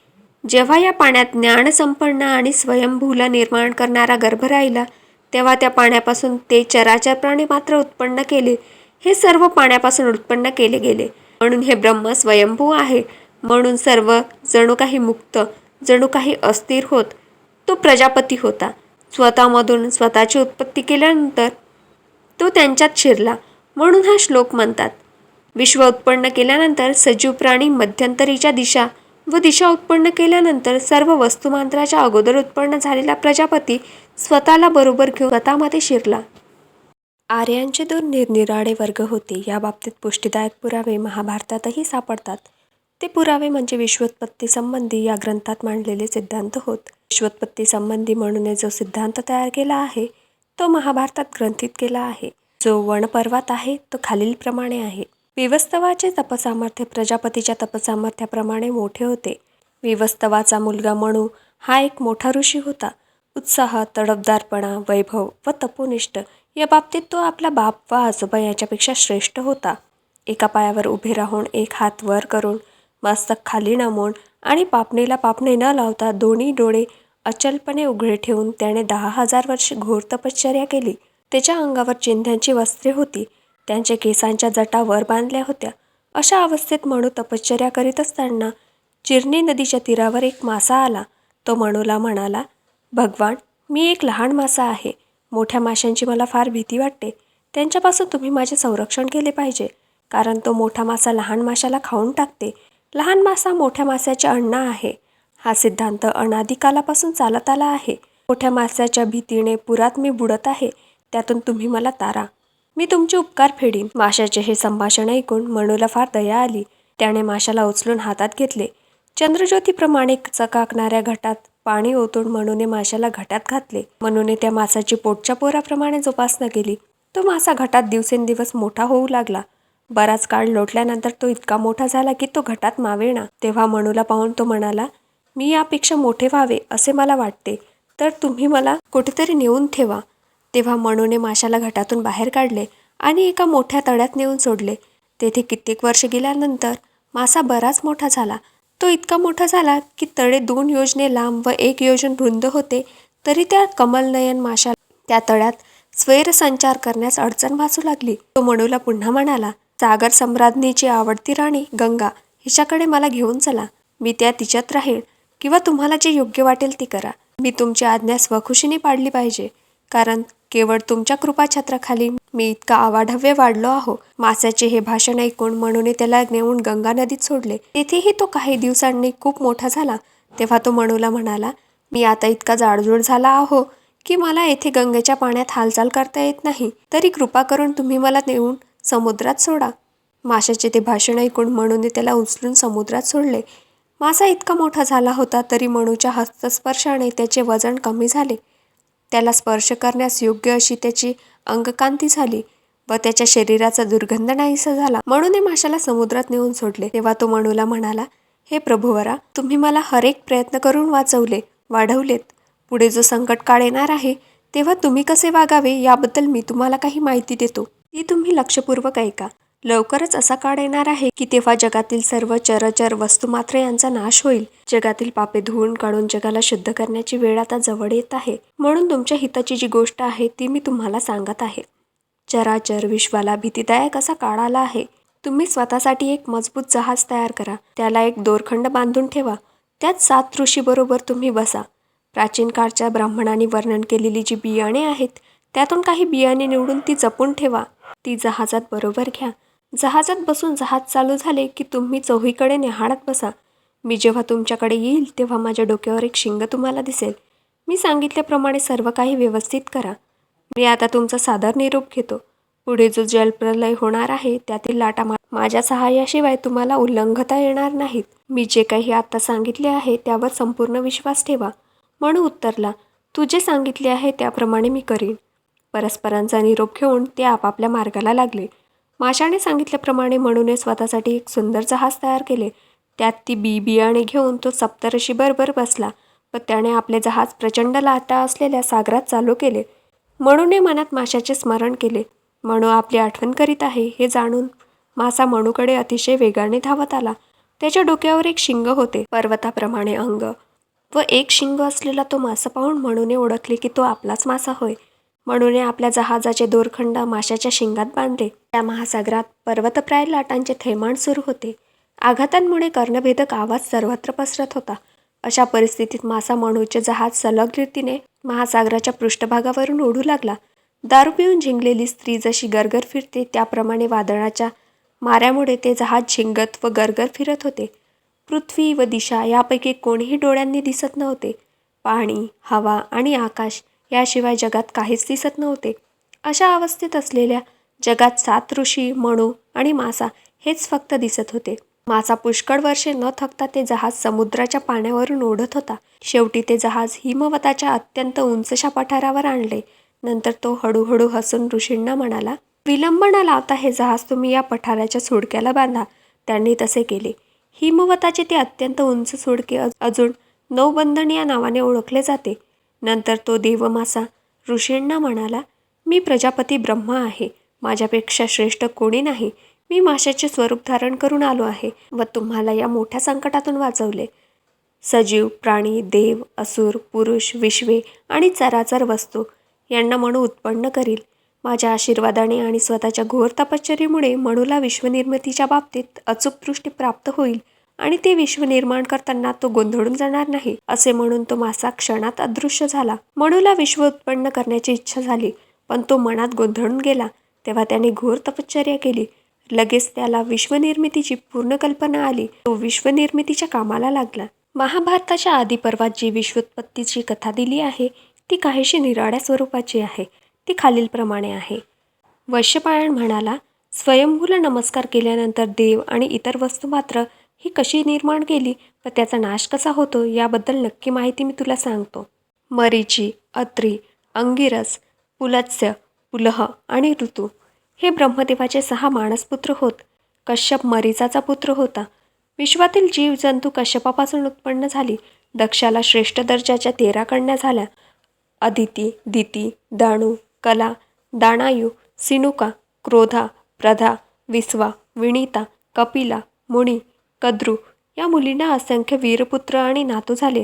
जेव्हा या पाण्यात ज्ञानसंपन्न आणि स्वयंभूला निर्माण करणारा गर्भ राहिला तेव्हा त्या पाण्यापासून ते चराचर प्राणी मात्र उत्पन्न केले. हे सर्व पाण्यापासून उत्पन्न केले गेले. म्हणून हे ब्रह्म स्वयंभू आहे. म्हणून सर्व जणू काही मुक्त, जणू काही अस्थिर होत. तो प्रजापती होता. स्वतःमधून स्वतःची उत्पत्ती केल्यानंतर तो त्यांच्यात शिरला. म्हणून हा श्लोक म्हणतात. विश्व उत्पन्न केल्यानंतर सजीव प्राणी, मध्यंतरीच्या दिशा व दिशा उत्पन्न केल्यानंतर सर्व वस्तुमात्राच्या अगोदर उत्पन्न झालेला प्रजापती स्वतःला बरोबर घेऊन स्वतःमध्ये शिरला. आर्यांचे 2 निरनिराळे वर्ग होते. या बाबतीत पुष्टीदायक पुरावे महाभारतातही सापडतात. ते पुरावे म्हणजे विश्वोत्पत्ती संबंधी या ग्रंथात मांडलेले सिद्धांत होत. विश्वोत्पत्ती संबंधी म्हणून जो सिद्धांत तयार केला आहे तो महाभारतात ग्रंथित केला आहे. जो वनपर्वात आहे तो खालीलप्रमाणे आहे. विवस्वाचे तपसामर्थ्य प्रजापतीच्या तपसामर्थ्याप्रमाणे मोठे होते. विवस्वाचा मुलगा मनू हा एक मोठा ऋषी होता. उत्साह, तडफदारपणा, वैभव व तपोनिष्ठ या बाबतीत तो आपला बाप व आजोबा याच्यापेक्षा श्रेष्ठ होता. एका पायावर उभे राहून एक हात वर करून मस्तक खाली नमवून आणि पापणीला पापणी न लावता दोन्ही डोळे अचलपणे उघडे ठेवून त्याने 10,000 वर्षे घोर तपश्चर्या केली. त्याच्या अंगावर चिंध्यांची वस्त्रे होती. त्यांचे केसांच्या जटा वर बांधल्या होत्या. अशा अवस्थेत मनू तपश्चर्या करीत असताना चिरणी नदीच्या तीरावर एक मासा आला. तो मनूला म्हणाला, भगवान, मी एक लहान मासा आहे. मोठ्या माशांची मला फार भीती वाटते. त्यांच्यापासून तुम्ही माझे संरक्षण केले पाहिजे, कारण तो मोठा मासा लहान माशाला खाऊन टाकते. लहान मासा मोठ्या माशाचे अन्न आहे. हा सिद्धांत अनादिकालापासून चालत आला आहे. मोठ्या माशाच्या भीतीने पुरात मी बुडत आहे. त्यातून तुम्ही मला तारा. मी तुमचे उपकार फेडीन. माशाचे हे संभाषण ऐकून मनूला फार दया आली. त्याने माशाला उचलून हातात घेतले. चंद्रज्योतीप्रमाणे चकाकणाऱ्या घटात पाणी ओतून मनूने माशाला घटात घातले. मनूने त्या मासाची पोटच्या पोराप्रमाणे जोपासना केली. तो मासा घटात दिवसेंदिवस मोठा होऊ लागला. बराच काळ लोटल्यानंतर तो इतका मोठा झाला की तो घटात मावेना. तेव्हा मनूला पाहून तो म्हणाला, मी यापेक्षा मोठे व्हावे असे मला वाटते, तर तुम्ही मला कुठेतरी नेऊन ठेवा. तेव्हा मनूने माशाला घटातून बाहेर काढले आणि एका मोठ्या तळ्यात नेऊन सोडले. तेथे कित्येक वर्ष गेल्यानंतर मासा बराच मोठा झाला. तो इतका मोठा झाला की तळे 2 योजने लांब व 1 योजन रुंद होते. तरी त्या कमलनयन माशाला त्या तळ्यात स्वैरसंचार करण्यास अडचण भासू लागली. तो मनूला पुन्हा म्हणाला, सागर सम्राज्ञीची आवडती राणी गंगा हिच्याकडे मला घेऊन चला. मी त्या तिच्यात राहील, किंवा तुम्हाला जे योग्य वाटेल ते करा. मी तुमची आज्ञा स्वखुशीने पाळली पाहिजे, कारण केवळ तुमच्या कृपाछत्राखाली मी इतका आवाढव्य वाढलो आहो. मासाचे हे भाषण ऐकून मनूने त्याला नेऊन गंगा नदीत सोडले. तेथेही तो काही दिवसांनी खूप मोठा झाला. तेव्हा तो मनूला म्हणाला, मी आता इतका जाडजूड झाला आहो की मला येथे गंगेच्या पाण्यात हालचाल करता येत नाही. तरी कृपा करून तुम्ही मला नेऊन समुद्रात सोडा. माशाचे ते भाषण ऐकून मनूने त्याला उचलून समुद्रात सोडले. मासा इतका मोठा झाला होता तरी मनूच्या हस्तस्पर्शाने त्याचे वजन कमी झाले. त्याला स्पर्श करण्यास योग्य अशी त्याची अंगकांती झाली व त्याच्या शरीराचा दुर्गंध नाहीसा झाला. मनूने माशाला समुद्रात नेऊन सोडले. तेव्हा तो मनूला म्हणाला, हे प्रभुवरा, तुम्ही मला हरेक प्रयत्न करून वाचवले, वाढवलेत. पुढे जो संकट काळ येणार आहे तेव्हा तुम्ही कसे वागावे याबद्दल मी तुम्हाला काही माहिती देतो. ती तुम्ही लक्षपूर्वक ऐका. लवकरच असा काळ येणार आहे की तेव्हा जगातील सर्व चरचर वस्तुमात्र यांचा नाश होईल. जगातील पापे धुवून काढून जगाला शुद्ध करण्याची वेळ आता जवळ येत आहे. म्हणून तुमच्या हिताची जी गोष्ट आहे ती मी तुम्हाला सांगत आहे. चराचर विश्वाला भीतीदायक असा काळ आला आहे. तुम्ही स्वतःसाठी एक मजबूत जहाज तयार करा. त्याला एक दोरखंड बांधून ठेवा. त्यात 7 ऋषीबरोबर तुम्ही बसा. प्राचीन काळच्या ब्राह्मणांनी वर्णन केलेली जी बियाणे आहेत त्यातून काही बियाणे निवडून ती जपून ठेवा. ती जहाजात बरोबर घ्या. जहाजात बसून जहाज चालू झाले की तुम्ही चोहीकडे न्याहाळत बसा. मी जेव्हा तुमच्याकडे येईल तेव्हा माझ्या डोक्यावर एक शिंग तुम्हाला दिसेल. मी सांगितल्याप्रमाणे सर्व काही व्यवस्थित करा. मी आता तुमचा सादर निरोप घेतो. पुढे जो जलप्रलय होणार आहे त्यातील लाटा माझ्या सहाय्याशिवाय तुम्हाला उल्लंघता येणार नाहीत. मी जे काही आता सांगितले आहे त्यावर संपूर्ण विश्वास ठेवा. मनू उत्तरला, तू जे सांगितले आहे त्याप्रमाणे मी करीन. परस्परांचा निरोप घेऊन ते आपापल्या मार्गाला लागले. माशाने सांगितल्याप्रमाणे मनूने स्वतःसाठी एक सुंदर जहाज तयार केले. त्यात ती बियाणे घेऊन तो सप्तऋषीबरोबर बसला व त्याने आपले जहाज प्रचंड लाटा असलेल्या सागरात चालू केले. मनूने मनात माशाचे स्मरण केले. मनू आपली आठवण करीत आहे हे जाणून मासा मनूकडे अतिशय वेगाने धावत आला. त्याच्या डोक्यावर एक शिंग होते, पर्वताप्रमाणे अंग व एक शिंग असलेला तो मासा पाहून मनूने ओळखले की तो आपलाच मासा होय. मनूने आपल्या जहाजाचे दोरखंड माशाच्या शिंगात बांधले. त्या महासागरात पर्वतप्राय लाटांचे थैमान सुरू होते. आघातांमुळे कर्णभेदक आवाज सर्वत्र पसरत होता. अशा परिस्थितीत मासा मनूचे जहाज सलग रीतीने महासागराच्या पृष्ठभागावरून ओढू लागला. दारू पिऊन झिंगलेली स्त्री जशी गरगर फिरते त्याप्रमाणे वादळाच्या माऱ्यामुळे ते जहाज झिंगत व गरगर फिरत होते. पृथ्वी व दिशा यापैकी कोणीही डोळ्यांनी दिसत नव्हते. पाणी, हवा आणि आकाश याशिवाय जगात काहीच दिसत नव्हते. अशा अवस्थेत असलेल्या जगात 7 ऋषी, मनू आणि मासा हेच फक्त दिसत होते. मासा पुष्कळ वर्षे न थकता ते जहाज समुद्राच्या पाण्यावरून ओढत होता. शेवटी ते जहाज हिमवताच्या अत्यंत उंचशा पठारावर आणले. नंतर तो हळूहळू हसून ऋषींना म्हणाला, विलंब न लावता हे जहाज तुम्ही या पठाराच्या सुडक्याला बांधा. त्यांनी तसे केले. हिमवताचे ते अत्यंत उंच सुडके अजून नौबंधन या नावाने ओळखले जाते. नंतर तो देवमासा ऋषींना म्हणाला, मी प्रजापती ब्रह्मा आहे. माझ्यापेक्षा श्रेष्ठ कोणी नाही. मी माशाचे स्वरूप धारण करून आलो आहे व तुम्हाला या मोठ्या संकटातून वाचवले. सजीव, प्राणी, देव, असुर, पुरुष, विश्वे आणि चराचर वस्तू यांना मनू उत्पन्न करील. माझ्या आशीर्वादाने आणि स्वतःच्या घोर तपश्चर्येमुळे मनूला विश्वनिर्मितीच्या बाबतीत अचूक दृष्टी प्राप्त होईल आणि ते विश्व निर्माण करताना तो गोंधळून जाणार नाही. असे म्हणून तो मासा क्षणात अदृश्य झाला. मनूला विश्व उत्पन्न करण्याची इच्छा झाली, पण तो मनात गोंधळून गेला. तेव्हा त्याने घोर तपश्चर्या केली. लगेच त्याला विश्वनिर्मितीची पूर्ण कल्पना आली. तो विश्वनिर्मितीच्या कामाला लागला. महाभारताच्या आदिपर्वात जी विश्वोत्पत्तीची कथा दिली आहे ती काहीशी निराळ्या स्वरूपाची आहे. ती खालीलप्रमाणे आहे. वैशंपायन म्हणाला, स्वयंभूला नमस्कार केल्यानंतर देव आणि इतर वस्तू मात्र ही कशी निर्माण केली व त्याचा नाश कसा होतो याबद्दल नक्की माहिती मी तुला सांगतो. मरीची, अत्री, अंगिरस, पुलत्स्य, पुलह आणि ऋतू हे ब्रह्मदेवाचे 6 मानसपुत्र होत. कश्यप मरीचाचा पुत्र होता. विश्वातील जीवजंतू कश्यपापासून उत्पन्न झाली. दक्षाला श्रेष्ठ दर्जाच्या 13 कन्या झाल्या. अदिती, दिती, दाणू, कला, दाणायू, सिनुका, क्रोधा, प्रधा, विश्वा, विनीता, कपिला, मुनी, कद्रू या मुलींना असंख्य वीरपुत्र आणि नातू झाले.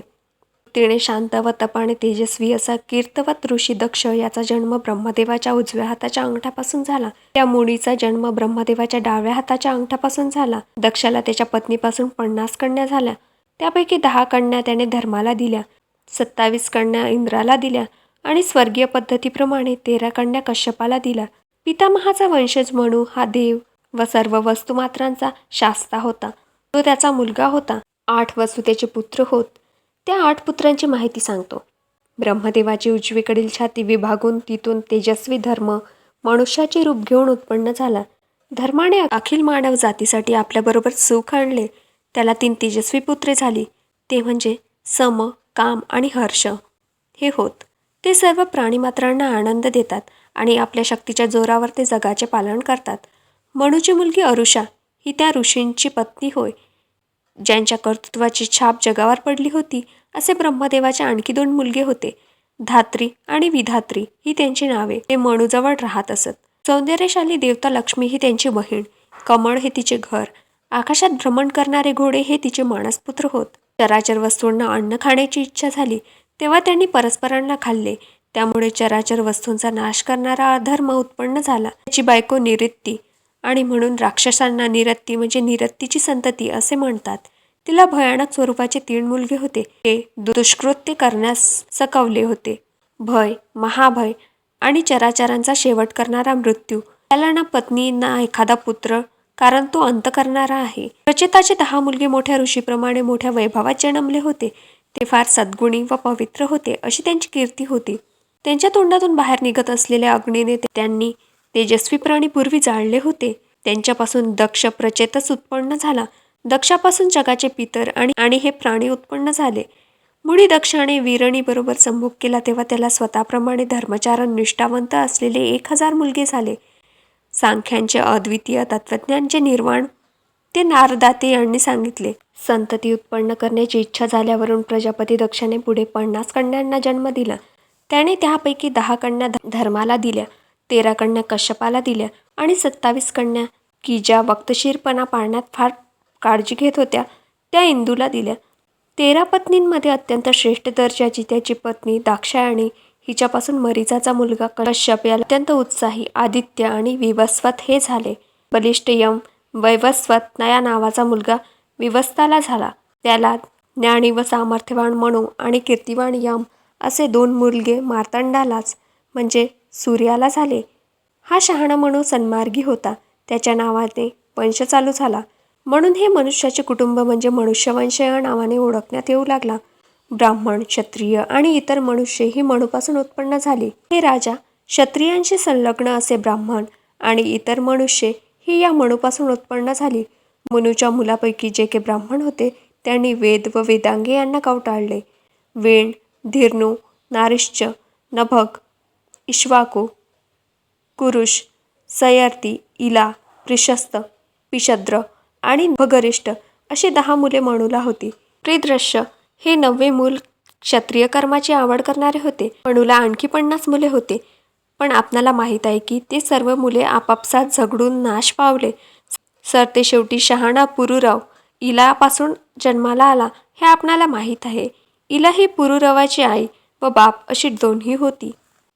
तिने शांत व तपाने तेजस्वी असा कीर्तवत ऋषी दक्ष याचा जन्म ब्रह्मदेवाच्या उजव्या हाताच्या अंगठापासून झाला. त्या मुनीचा जन्म ब्रह्मदेवाच्या डाव्या हाताच्या अंगठापासून झाला. दक्षाला त्याच्या पत्नीपासून 50 कन्या झाल्या. त्यापैकी 10 कन्या त्याने धर्माला दिल्या, 27 कन्या इंद्राला दिल्या आणि स्वर्गीय पद्धतीप्रमाणे 13 कन्या कश्यपाला दिल्या. पितामहाचा वंशज म्हणू हा देव व सर्व वस्तुमात्रांचा शास्ता होता. तो त्याचा मुलगा होता. 8 वसु त्याचे पुत्र होत. त्या 8 पुत्रांची माहिती सांगतो. ब्रह्मदेवाची उजवीकडील छाती विभागून तिथून तेजस्वी धर्म मनुष्याचे रूप घेऊन उत्पन्न झाला. धर्माने अखिल मानव जातीसाठी आपल्याबरोबर सुख आणले. त्याला 3 तेजस्वी पुत्रे झाली. ते म्हणजे सम, काम आणि हर्ष हे होत. ते सर्व प्राणीमात्रांना आनंद देतात आणि आपल्या शक्तीच्या जोरावर ते जगाचे पालन करतात. मनुची मुलगी अरुषा ही त्या ऋषींची पत्नी होय, ज्यांच्या कर्तृत्वाची छाप जगावर पडली होती. असे ब्रह्मदेवाचे आणखी 2 मुलगे होते. धात्री आणि विधात्री ही त्यांची नावे. ते मनुजवळ राहत असत. सौंदर्यशाली देवता लक्ष्मी ही त्यांची बहीण. कमळ हे तिचे घर. आकाशात भ्रमण करणारे घोडे हे तिचे मानसपुत्र होत. चराचर वस्तूंना अन्न खाण्याची इच्छा झाली तेव्हा त्यांनी परस्परांना खाल्ले. त्यामुळे चराचर वस्तूंचा नाश करणारा अधर्म उत्पन्न झाला. त्याची बायको निरृत्ती आणि म्हणून राक्षसांना निरत्ती म्हणजे निरत्तीची संतती असे म्हणतात. तिला भयानक स्वरूपाचे 3 मुलगे होते. ते दुष्कृत्य करण्यास सकवले होते. भय, महाभय आणि चराचरांचा शेवट करणारा मृत्यू. त्याला ना पत्नी ना एखादा पुत्र, कारण तो अंत करणारा आहे. प्रचेताचे 10 मुलगे मोठ्या ऋषीप्रमाणे मोठ्या वैभवात जन्मले होते. ते फार सद्गुणी व पवित्र होते अशी त्यांची कीर्ती होती. त्यांच्या तोंडातून बाहेर निघत असलेल्या अग्नीने त्यांनी तेजस्वी प्राणी पूर्वी जाळले होते. त्यांच्यापासून दक्ष प्रचेतस उत्पन्न झाला. दक्षापासून जगाचे पितर आणि हे प्राणी उत्पन्न झाले. मुळी दक्षाने वीरणी बरोबर संभोग केला तेव्हा त्याला स्वतःप्रमाणे धर्मचारण निष्ठावंत असलेले 1000 मुलगे झाले. सांख्यांचे अद्वितीय तत्वज्ञानचे निर्वाण ते नारदाते यांनी सांगितले. संतती उत्पन्न करण्याची इच्छा झाल्यावरून प्रजापती दक्षाने पुढे 50 कन्यांना जन्म दिला. त्याने त्यापैकी 10 कन्या धर्माला दिल्या, 13 कन्या कश्यपाला दिल्या आणि 27 कन्या की ज्या वक्तशीरपणा पाळण्यात फार काळजी घेत होत्या त्या इंदूला दिल्या. 13 पत्नींमध्ये अत्यंत श्रेष्ठ दर्जाची त्याची पत्नी दाक्षायणी हिच्यापासून मरीचाचा मुलगा कश्यप याला अत्यंत उत्साही आदित्य आणि विवस्वत हे झाले. बलिष्ठ यम वैवस्वत या नावाचा मुलगा विवस्ताला झाला. त्याला ज्ञानी व सामर्थ्यवान मनू आणि कीर्तिवान यम असे 2 मुलगे मार्तंडालाच म्हणजे सूर्याला झाले. हा शहाणा मनू सन्मार्गी होता. त्याच्या नावाने वंश चालू झाला. म्हणून हे मनुष्याचे कुटुंब म्हणजे मनुष्यवंश या नावाने ओळखण्यात येऊ लागला. ब्राह्मण, क्षत्रिय आणि इतर मनुष्य ही मनूपासून उत्पन्न झाली. हे राजा, क्षत्रियांशी संलग्न असे ब्राह्मण आणि इतर मनुष्य ही या मनूपासून उत्पन्न झाली. मनूच्या मुलापैकी जे के ब्राह्मण होते त्यांनी वेद व वेदांगे यांना कवटाळले. वेण, धीर्णू, नारिश्च, नभग, इक्ष्वाकू, कुरुश, सयर्ती, इला, प्रिशस्त, पिशद्र आणि भगरिष्ठ अशी 10 मुले मनूला होती. प्रिदृश्य हे 9वे मूल क्षत्रिय कर्माची आवड करणारे होते. मनूला आणखी 50 मुले होते, पण आपणाला माहीत आहे की ते सर्व मुले आपापसात झगडून नाश पावले. सरते शेवटी शहाणा पुरुरव इलापासून जन्माला आला हे आपणाला माहीत आहे. इला ही पुरुरवाची आई व बाप अशी दोन्ही होती.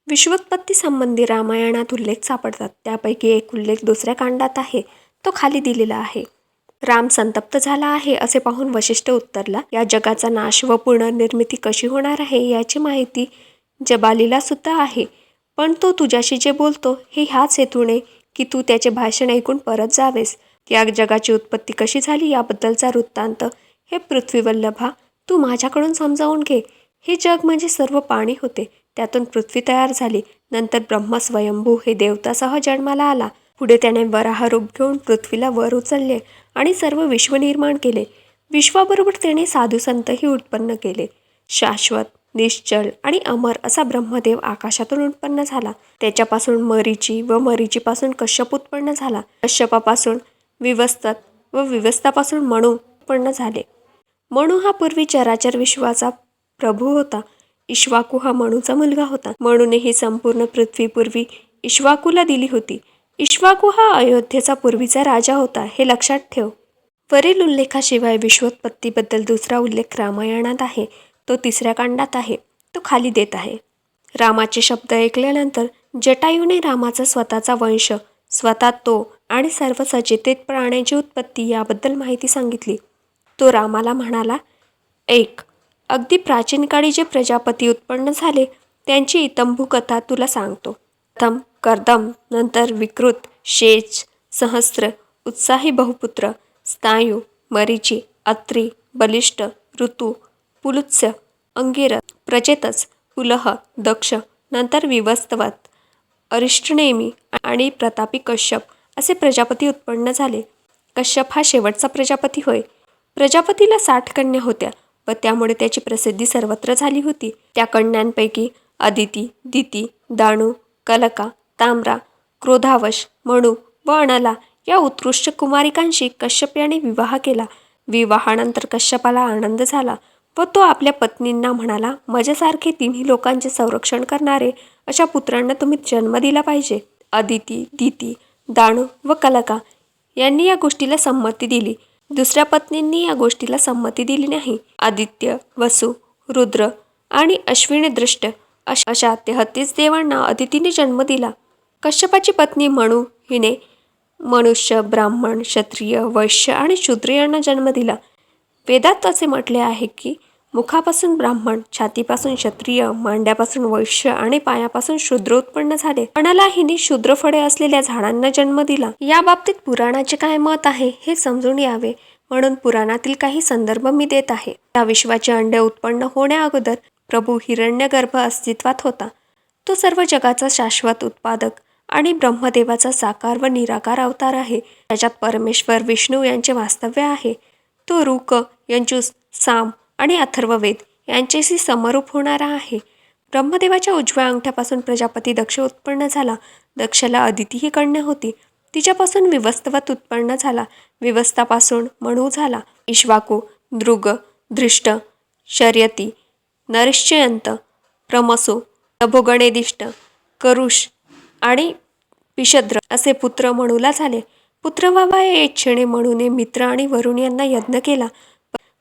विश्वोत्पत्ती संबंधी रामायणात उल्लेख सापडतात. त्यापैकी एक उल्लेख 2ऱ्या कांडात आहे. तो खाली दिलेला आहे. राम संतप्त झाला आहे असे पाहून वशिष्ठ उत्तरला, या जगाचा नाश व पुनर्निर्मिती कशी होणार आहे याची माहिती जबालीला सुद्धा आहे. पण तो तुझ्याशी जे बोलतो हे ह्याच हेतूने की तू त्याचे भाषण ऐकून परत जावेस. या जगाची उत्पत्ती कशी झाली याबद्दलचा वृत्तांत हे पृथ्वीवल्लभा तू माझ्याकडून समजावून घे. हे जग म्हणजे सर्व पाणी होते. त्यातून पृथ्वी तयार झाली. नंतर ब्रह्म स्वयंभू हे देवतासह जन्माला आला. पुढे त्याने वराह रूप घेऊन पृथ्वीला वर उचलले आणि सर्व विश्व निर्माण केले. विश्वाबरोबर त्याने साधू संतही उत्पन्न केले. शाश्वत, निश्चल आणि अमर असा ब्रह्मदेव आकाशातून उत्पन्न झाला. त्याच्यापासून मरीची व मरीचीपासून कश्यप उत्पन्न झाला. कश्यपापासून विवस्तात व विवस्तापासून मनु उत्पन्न झाले. मनु हा पूर्वी चराचर विश्वाचा प्रभू होता. इक्ष्वाकू हा मनुचा मुलगा होता. मनुने ही संपूर्ण पृथ्वी पूर्वी इक्ष्वाकूला दिली होती. इक्ष्वाकू हा अयोध्येचा पूर्वीचा राजा होता, हे लक्षात ठेव. वरील उल्लेखाशिवाय विश्वोत्पत्तीबद्दल दुसरा उल्लेख रामायणात आहे. तो 3ऱ्या कांडात आहे. तो खाली देत आहे. रामाचे शब्द ऐकल्यानंतर जटायूने रामाचा स्वतःचा वंश, स्वतः तो आणि सर्व सचेतित प्राण्यांची उत्पत्ती याबद्दल माहिती सांगितली. तो रामाला म्हणाला, ऐक, अगदी प्राचीन काळी जे प्रजापती उत्पन्न झाले त्यांची इतंभू कथा तुला सांगतो. प्रथम कर्दम, नंतर विकृत, शेच, सहस्र, उत्साही बहुपुत्र, स्नायू, मरीची, अत्री, बलिष्ठ, ऋतू, पुलुत्स्य, अंगिरस, प्रचेतस, पुलह, दक्ष, नंतर विवस्वत, अरिष्टनेमी आणि प्रतापी कश्यप असे प्रजापती उत्पन्न झाले. कश्यप हा शेवटचा प्रजापती होय. प्रजापतीला 60 कन्या होत्या व त्यामुळे त्याची प्रसिद्धी सर्वत्र झाली होती. त्या कन्यांपैकी अदिती, दिती, दाणू, कलका, ताम्रा, क्रोधावश, मनु व अनला या उत्कृष्ट कुमारिकांशी कश्यप याने विवाह केला. विवाहानंतर कश्यपाला आनंद झाला व तो आपल्या पत्नींना म्हणाला, माझ्यासारखे 3 लोकांचे संरक्षण करणारे अशा पुत्रांना तुम्ही जन्म दिला पाहिजे. अदिती, दिती, दाणू व कलका यांनी या गोष्टीला संमती दिली. दुसऱ्या पत्नींनी या गोष्टीला संमती दिली नाही. आदित्य, वसु, रुद्र आणि अश्विनी दृष्ट अशा 33 देवांना अदितीने जन्म दिला. कश्यपाची पत्नी मनु हिने मनुष्य, ब्राह्मण, क्षत्रिय, वैश्य आणि शूद्र यांना जन्म दिला. वेदात असे म्हटले आहे की मुखापासून ब्राह्मण, छातीपासून क्षत्रिय, मांड्यापासून वैश्य आणि पायापासून शूद्र उत्पन्न झाले. अनला हिने शूद्र फळे असलेल्या झाडांना जन्म दिला. या बाबतीत पुराणाचे काय मत आहे हे समजून यावे म्हणून पुराणातील काही संदर्भ मी देत आहे. या विश्वाचे अंडे उत्पन्न होण्या अगोदर प्रभू हिरण्यगर्भ अस्तित्वात होता. तो सर्व जगाचा शाश्वत उत्पादक आणि ब्रह्मदेवाचा साकार व निराकार अवतार आहे. त्याच्यात परमेश्वर विष्णू यांचे वास्तव्य आहे. तो ऋक, यजुस, साम आणि अथर्ववेद यांच्याशी समरूप होणारा आहे. ब्रह्मदेवाच्या उजव्या अंगठ्यापासून प्रजापती दक्ष उत्पन्न झाला. दक्षला अदिती ही कन्या होती. तिच्यापासून विवस्वत उत्पन्न झाला. विवस्तापासून मनु झाला. इक्ष्वाकू, दृग, धृष्ट, शर्यती, नरिश्चयंत, प्रमसु, नभोगणेदिष्ट, करुष आणि पिशद्र असे पुत्र मनुला झाले. पुत्र व्हावा या इच्छेने मनुने मित्र आणि वरुण यांना यज्ञ केला.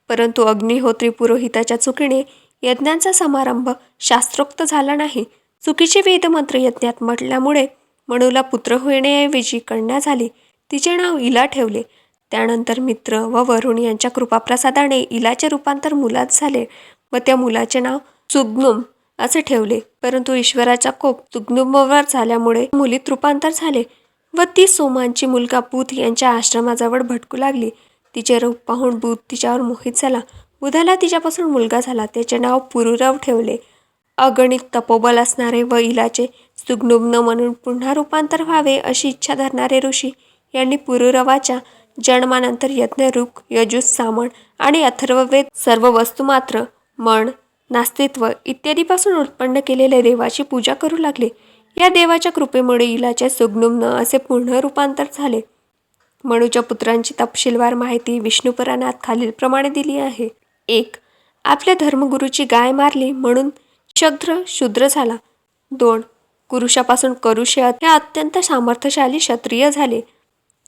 परंतु अग्निहोत्री पुरोहिताच्या चुकीने यज्ञांचा समारंभ शास्त्रोक्त झाला नाही. चुकीचे वेदमंत्र यज्ञात म्हटल्यामुळे मनुला पुत्र होण्याऐवजी कन्या झाली. तिचे नाव इला ठेवले. त्यानंतर मित्र व वरुण यांच्या कृपाप्रसादाने इलाचे रूपांतर मुलात झाले व त्या मुलाचे नाव सुग्नुम असे ठेवले. परंतु ईश्वराचा कोप सुग्नुमवर झाल्यामुळे मुलीत रूपांतर झाले व ती सोमांची मुलगा बुध यांच्या आश्रमाजवळ भटकू लागली. तिचे रूप पाहून बुध तिच्यावर मोहित झाला. बुधाला तिच्यापासून मुलगा झाला. त्याचे नाव पुरुरव ठेवले. अगणित तपोबल असणारे व इलाचे सुग्नुम्न म्हणून पुन्हा रूपांतर व्हावे अशी इच्छा धरणारे ऋषी यांनी पुरुरवाच्या जन्मानंतर यज्ञ, ऋक, यजुस, सामण आणि अथर्ववेद सर्व वस्तुमात्र, मण, नास्तित्व इत्यादीपासून उत्पन्न केलेल्या देवाची पूजा करू लागले. या देवाच्या कृपेमुळे इलाचे सुग्नुम्न असे पुन्हा रूपांतर झाले. मनुच्या पुत्रांची तपशीलवार माहिती विष्णू पुराणात खालीलप्रमाणे दिली आहे. 1. आपल्या धर्मगुरूची गाय मारली म्हणून शूद्र झाला. 2. कुरुषापासून करुष हे अत्यंत सामर्थ्यशाली क्षत्रिय झाले.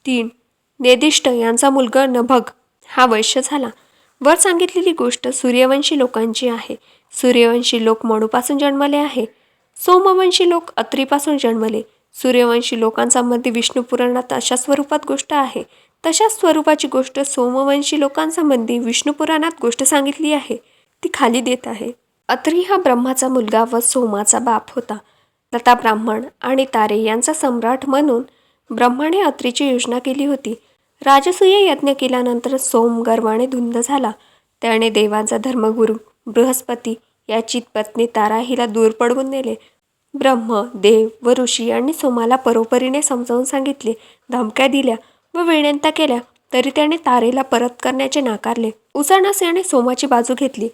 3. नेदिष्ट यांचा मुलगा नभग हा वैश्य झाला. वर सांगितलेली गोष्ट सूर्यवंशी लोकांची आहे. सूर्यवंशी लोक मनुपासून जन्मले आहे. सोमवंशी लोक अत्रीपासून जन्मले. सूर्यवंशी लोकांसंबंधी विष्णू पुराणात अशा स्वरूपात गोष्ट आहे. तशाच स्वरूपाची गोष्ट सोमवंशी लोकांसंबंधी विष्णू पुराणात गोष्ट सांगितली आहे. ती खाली देत आहे. अत्री हा ब्रह्माचा मुलगा व सोमाचा बाप होता. लता ब्राह्मण आणि तारे यांचा सम्राट म्हणून ब्रह्माने अत्रीची योजना केली होती. राजसूय यज्ञ केल्यानंतर सोम गर्वाने धुंद झाला. त्याने देवांचा धर्मगुरू बृहस्पती याची पत्नी तारा हिला दूर पळवून नेले. ब्रह्म, देव व ऋषी यांनी सोमाला परोपरीने समजावून सांगितले, धमक्या दिल्या व विनंत्या केल्या, तरी त्याने तारेला परत करण्याचे नाकारले. उसानास याने सोमाची बाजू घेतली.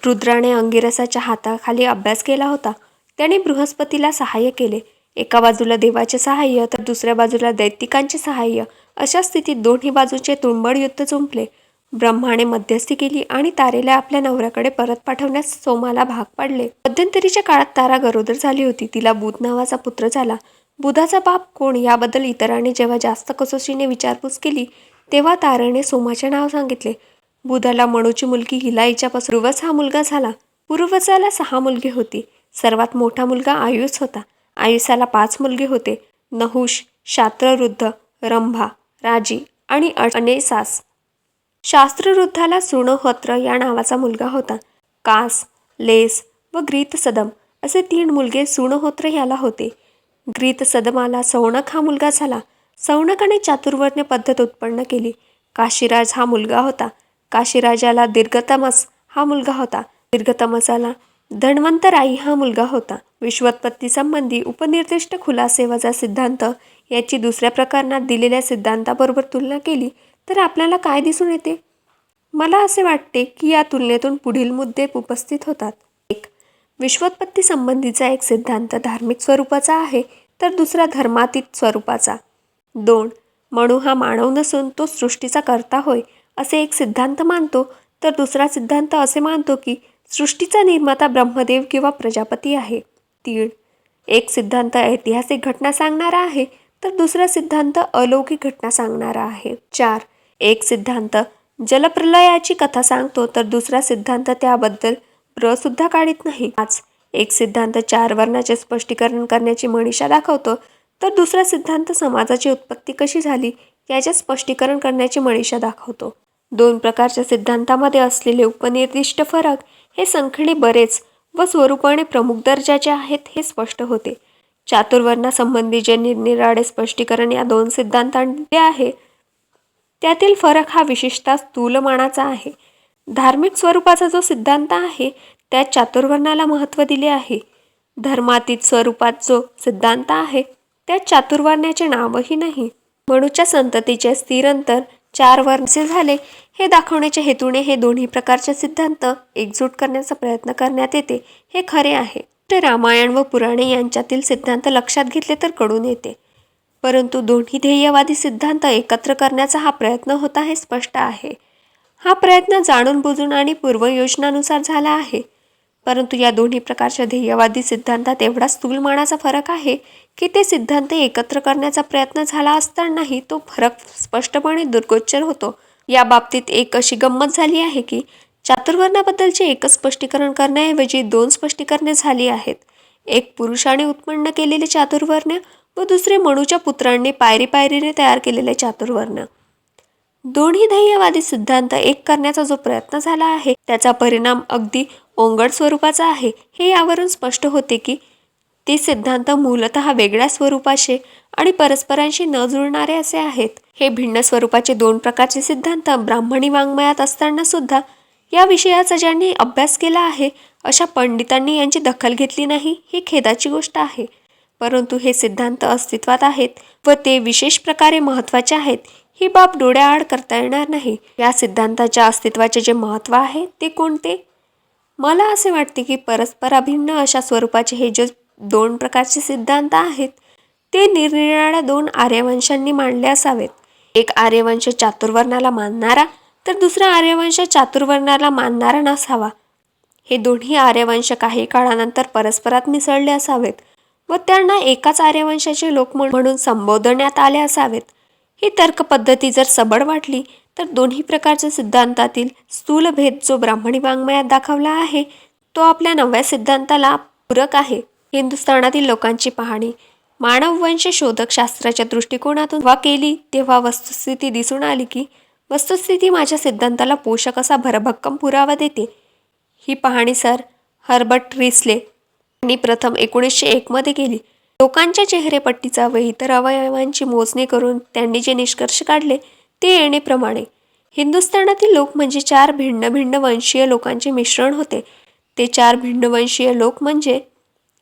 रुद्राने अंगिरसाच्या हाताखाली अभ्यास केला होता. त्याने बृहस्पतीला सहाय्य केले. एका बाजूला देवाचे सहाय्य तर दुसऱ्या बाजूला दैत्यिकांचे सहाय्य. अशा स्थितीत दोन्ही बाजूंचे तुंबड युद्ध जुंपले. ब्रह्माने मध्यस्थी केली आणि तारेला आपल्या नवऱ्याकडे परत पाठवण्यास सोमाला भाग पाडले. मध्यंतरीच्या काळात तारा गरोदर झाली होती. तिला बुध नावाचा पुत्र झाला. बुधाचा बाप कोण याबद्दल इतरांनी जेव्हा जास्त कसोशीने विचारपूस केली तेव्हा तारेने सोमाचे नाव सांगितले. बुधाला मनूची मुलगी हिलाईच्यापासून पूर्वज हा मुलगा झाला. पूर्वजाला 6 मुलगे होती. सर्वात मोठा मुलगा आयुष होता. आयुषाला 5 मुलगे होते, नहुष, शास्त्रवृद्ध, रंभा, राजी आणि अनेसास. शास्त्रवृद्धाला सूणहोत्र या नावाचा मुलगा होता. कास, लेस व ग्रीतसदम असे 3 मुलगे सूणहोत्र याला होते. ग्रीतसदमाला सौनक हा मुलगा झाला. सौनकाने चातुर्वर्ण्य पद्धत उत्पन्न केली. काशीराज हा मुलगा होता. काशीराजाला दीर्घतमस हा मुलगा होता. दीर्घतमसाला धन्वंतराई हा मुलगा होता. विश्वोत्पत्ती संबंधी उपनिर्दिष्ट खुलासे वजा सिद्धांत याची दुसऱ्या प्रकरणात दिलेल्या सिद्धांताबरोबर तुलना केली तर आपल्याला काय दिसून येते? मला असे वाटते की या तुलनेतून पुढील मुद्दे उपस्थित होतात. 1. विश्वोत्पत्ती संबंधीचा एक सिद्धांत धार्मिक स्वरूपाचा आहे तर दुसरा धर्मातीत स्वरूपाचा. 2. मनू हा मानव नसून तो सृष्टीचा कर्ता होय असे एक सिद्धांत मानतो तर दुसरा सिद्धांत असे मानतो की सृष्टीचा निर्माता ब्रह्मदेव किंवा प्रजापती आहे. 3. एक सिद्धांत ऐतिहासिक घटना सांगणारा आहे तर दुसरा सिद्धांत अलौकिक घटना सांगणारा आहे. 4. एक सिद्धांत जलप्रलयाची कथा सांगतो तर दुसरा सिद्धांत त्याबद्दल सुद्धा काढीत नाही. 5. एक सिद्धांत 4 वर्णाचे स्पष्टीकरण करण्याची मनीषा दाखवतो तर दुसरा सिद्धांत समाजाची उत्पत्ती कशी झाली याचे स्पष्टीकरण करण्याची मनीषा दाखवतो. 2 प्रकारच्या सिद्धांतामध्ये असलेले उपनिर्दिष्ट फरक हे संख्येने बरेच व स्वरूपाने प्रमुख दर्जाचे आहेत हे स्पष्ट होते. चातुर्वर्णासंबंधी जे निरनिराळे स्पष्टीकरण या 2 सिद्धांतांचे आहे त्यातील फरक हा विशेषतः स्थूलमानाचा आहे. धार्मिक स्वरूपाचा जो सिद्धांत आहे त्यात चातुर्वर्णाला महत्त्व दिले आहे. धर्मातीत स्वरूपात जो सिद्धांत आहे त्यात चातुर्वर्ण्याचे नावही नाही. मनूच्या संततीचे स्थिर अंतर 4 वर्षे झाले हे दाखवण्याच्या हेतूने हे दोन्ही प्रकारचे सिद्धांत एकजूट करण्याचा प्रयत्न करण्यात येते हे खरे आहे. ते रामायण व पुराणे यांच्यातील सिद्धांत लक्षात घेतले तर कळून येते. परंतु दोन्ही ध्येयवादी सिद्धांत एकत्र करण्याचा हा प्रयत्न होता हे स्पष्ट आहे. हा प्रयत्न जाणून बुजून आणि पूर्वयोजनानुसार झाला आहे. परंतु या दोन्ही प्रकारच्या ध्येयवादी सिद्धांतात एवढा स्थूलमानाचा फरक आहे की ते सिद्धांत एकत्र करण्याचा प्रयत्न झाला असतानाही तो फरक स्पष्टपणे दृष्टिगोचर होतो. या बाबतीत एक अशी गंमत झाली आहे की चातुर्वर्णाबद्दलचे एकच स्पष्टीकरण करण्याऐवजी 2 स्पष्टीकरणे झाली आहेत. एक पुरुषाने उत्पन्न केलेले चातुर्वर्ण व दुसरे मनूच्या पुत्रांनी पायरीने तयार केलेले चातुर्वर्ण. दोन्ही ध्येयवादी सिद्धांत एक करण्याचा जो प्रयत्न झाला आहे त्याचा परिणाम अगदी ओंगड स्वरूपाचा आहे. हे यावरून स्पष्ट होते की ते सिद्धांत मूलतः वेगळ्या स्वरूपाचे आणि परस्परांशी न जुळणारे असे आहेत. हे भिन्न स्वरूपाचे 2 प्रकारचे सिद्धांत ब्राह्मणी वाङ्मयात असताना सुद्धा या विषयाचा ज्यांनी अभ्यास केला आहे अशा पंडितांनी यांची दखल घेतली नाही ही खेदाची गोष्ट आहे. परंतु हे सिद्धांत अस्तित्वात आहेत व ते विशेष प्रकारे महत्त्वाचे आहेत ही बाब डोळ्याआड करता येणार नाही. या सिद्धांताच्या अस्तित्वाचे जे महत्त्व आहे ते कोणते? मला असे वाटते की परस्पराभिन्न अशा स्वरूपाचे हे जे 2 प्रकारचे सिद्धांत आहेत ते निरनिराळ्या 2 आर्यवंशांनी मांडले असावेत. एक आर्यवंश चातुर्वर्णाला मानणारा तर दुसरा आर्यवंश चातुर्वर्णाला मानणारा नसावा. हे दोन्ही आर्यवंश काही काळानंतर परस्परात मिसळले असावेत व त्यांना एकाच आर्यवंशाचे लोक म्हणून संबोधण्यात आले असावेत. ही तर्कपद्धती जर सबळ वाटली तर दोन्ही प्रकारच्या सिद्धांतातील स्थूल भेद जो ब्राह्मणी वाङ्मयात दाखवला आहे तो आपल्या नव्या सिद्धांताला पूरक आहे. हिंदुस्थानातील लोकांची पाहणी मानववंश शोधक शास्त्राच्या दृष्टिकोनातून केली तेव्हा वस्तुस्थिती दिसून आली की वस्तुस्थिती माझ्या सिद्धांताला पोषक असा भरभक्कम पुरावा देते. ही पाहणी सर हर्बर्ट रिस्ले यांनी प्रथम 1901 मध्ये केली. लोकांच्या चेहरेपट्टीचा व इतर अवयवांची मोजणी करून त्यांनी जे निष्कर्ष काढले ते येणेप्रमाणे: हिंदुस्थानातील लोक म्हणजे 4 भिन्न भिन्न वंशीय लोकांचे मिश्रण होते. ते 4 भिन्न वंशीय लोक म्हणजे: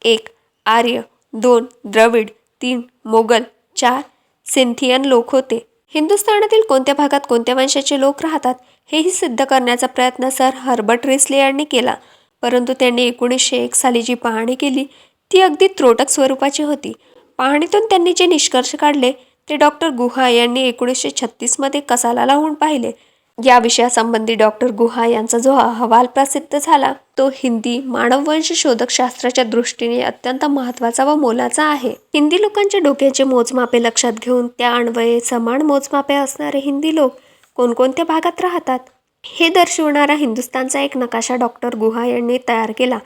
1. आर्य, 2 द्रविड, 3 मोगल, 4 सिंथियन लोक होते. हिंदुस्थानातील कोणत्या भागात कोणत्या वंशाचे लोक राहतात हेही सिद्ध करण्याचा प्रयत्न सर हर्बर्ट रिस्ले यांनी केला, परंतु त्यांनी 1901 साली जी पाहणी केली ती अगदी त्रोटक स्वरूपाची होती. पाहणीतून त्यांनी जे निष्कर्ष काढले ते डॉक्टर गुहा यांनी 1936 मध्ये कसाला लावून पाहिले. या विषयासंबंधी डॉक्टर गुहा यांचा जो अहवाल प्रसिद्ध झाला तो हिंदी मानववंश शोधक शास्त्राच्या दृष्टीने अत्यंत महत्त्वाचा व मोलाचा आहे. हिंदी लोकांच्या डोक्याचे मोजमापे लक्षात घेऊन त्या अन्वये समान मोजमापे असणारे हिंदी लोक कोणकोणत्या भागात राहतात हे दर्शवणारा हिंदुस्थानचा एक नकाशा डॉक्टर गुहा यांनी तयार केला.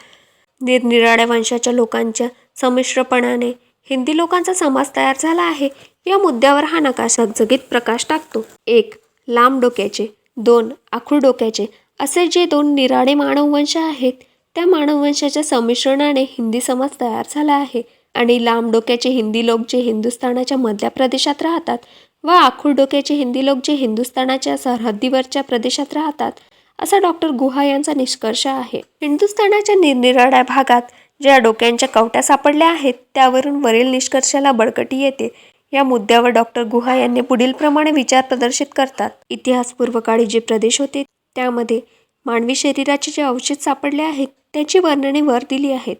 निरनिराळ्या वंशाच्या लोकांच्या संमिश्रपणाने हिंदी लोकांचा समाज तयार झाला आहे या मुद्द्यावर हा नकाशा जगीत प्रकाश टाकतो. 1 लांब डोक्याचे, 2 आखूड डोक्याचे असे जे 2 निराळे मानववंश आहेत त्या मानववंशाच्या संमिश्रणाने हिंदी समाज तयार झाला आहे. आणि लांब डोक्याचे हिंदी लोक जे हिंदुस्थानाच्या मधल्या प्रदेशात राहतात व आखूड डोक्याचे हिंदी लोक जे हिंदुस्थानाच्या सरहद्दीवरच्या प्रदेशात राहतात असा डॉक्टर गुहा यांचा निष्कर्ष आहे. हिंदुस्थानाच्या निरनिराळ्या भागात ज्या डोक्यांच्या कवट्या सापडल्या आहेत त्यावरून वरील निष्कर्षाला बळकटी येते. या मुद्द्यावर डॉक्टर गुहा यांनी पुढील प्रमाणे विचार प्रदर्शित करतात. इतिहासपूर्वकाळी जे प्रदेश होते त्यामध्ये मानवी शरीराचे जे अवशेष सापडले आहेत त्याची वर्णने वर दिली आहेत.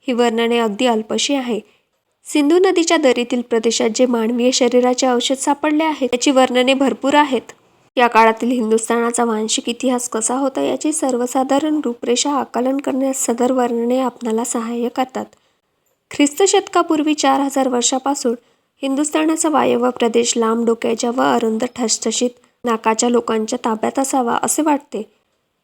ही वर्णने अगदी अल्पशी आहे. सिंधू नदीच्या दरीतील प्रदेशात जे मानवीय शरीराचे अवशेष सापडले आहेत त्याची वर्णने भरपूर आहेत. या काळातील हिंदुस्थानाचा वांशिक इतिहास कसा होता याची सर्वसाधारण रूपरेषा आकलन करण्यास सदर वर्णने आपणाला सहाय्य करतात. ख्रिस्त शतकापूर्वी 4000 वर्षापासून हिंदुस्थानाचा वायव्य प्रदेश लांब डोक्याच्या व अरुंद ठसठशीत नाकाच्या लोकांच्या ताब्यात असावा असे वाटते.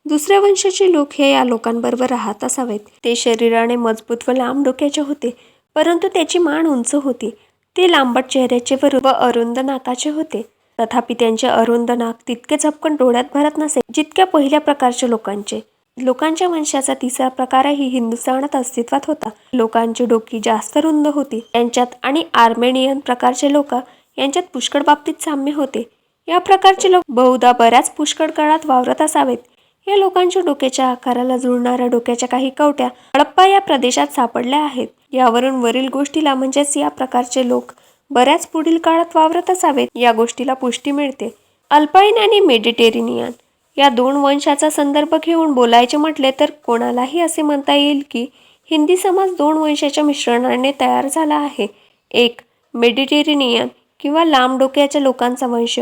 दुसऱ्या वंशाचे लोक हे या लोकांबरोबर राहत असावेत. ते शरीराने मजबूत व लांब डोक्याचे होते, परंतु त्याची मान उंच होती. ते लांबट चेहऱ्याचे व अरुंद नाकाचे होते. तथापि त्यांचे अरुंद नाक तितके झपकन डोळ्यात भरत नसे जितक्या पहिल्या प्रकारच्या लोकांचे. लोकांच्या वंशाचा तिसरा प्रकारही हिंदुस्थानात अस्तित्वात होता. लोकांची डोकी जास्त रुंद होती. त्यांच्यात आणि आर्मेनियन प्रकारचे लोक यांच्यात पुष्कळ बाबतीत साम्य होते. या प्रकारचे लोक बहुधा बऱ्याच पुष्कळ काळात वावरत असावेत. या लोकांच्या डोक्याच्या आकाराला जुळणाऱ्या डोक्याच्या काही कवट्या हडप्पा या प्रदेशात सापडल्या आहेत. यावरून वरील गोष्टीला म्हणजेच या प्रकारचे लोक बऱ्याच पुढील काळात वावरत असावेत या गोष्टीला पुष्टी मिळते. अल्पाईन आणि मेडिटेरेनियन या 2 वंशाचा संदर्भ घेऊन बोलायचे म्हटले तर कोणालाही असे म्हणता येईल की हिंदी समाज 2 वंशाच्या मिश्रणाने तयार झाला आहे. 1 मेडिटेरेनियन किंवा लांब डोक्याच्या लोकांचा वंश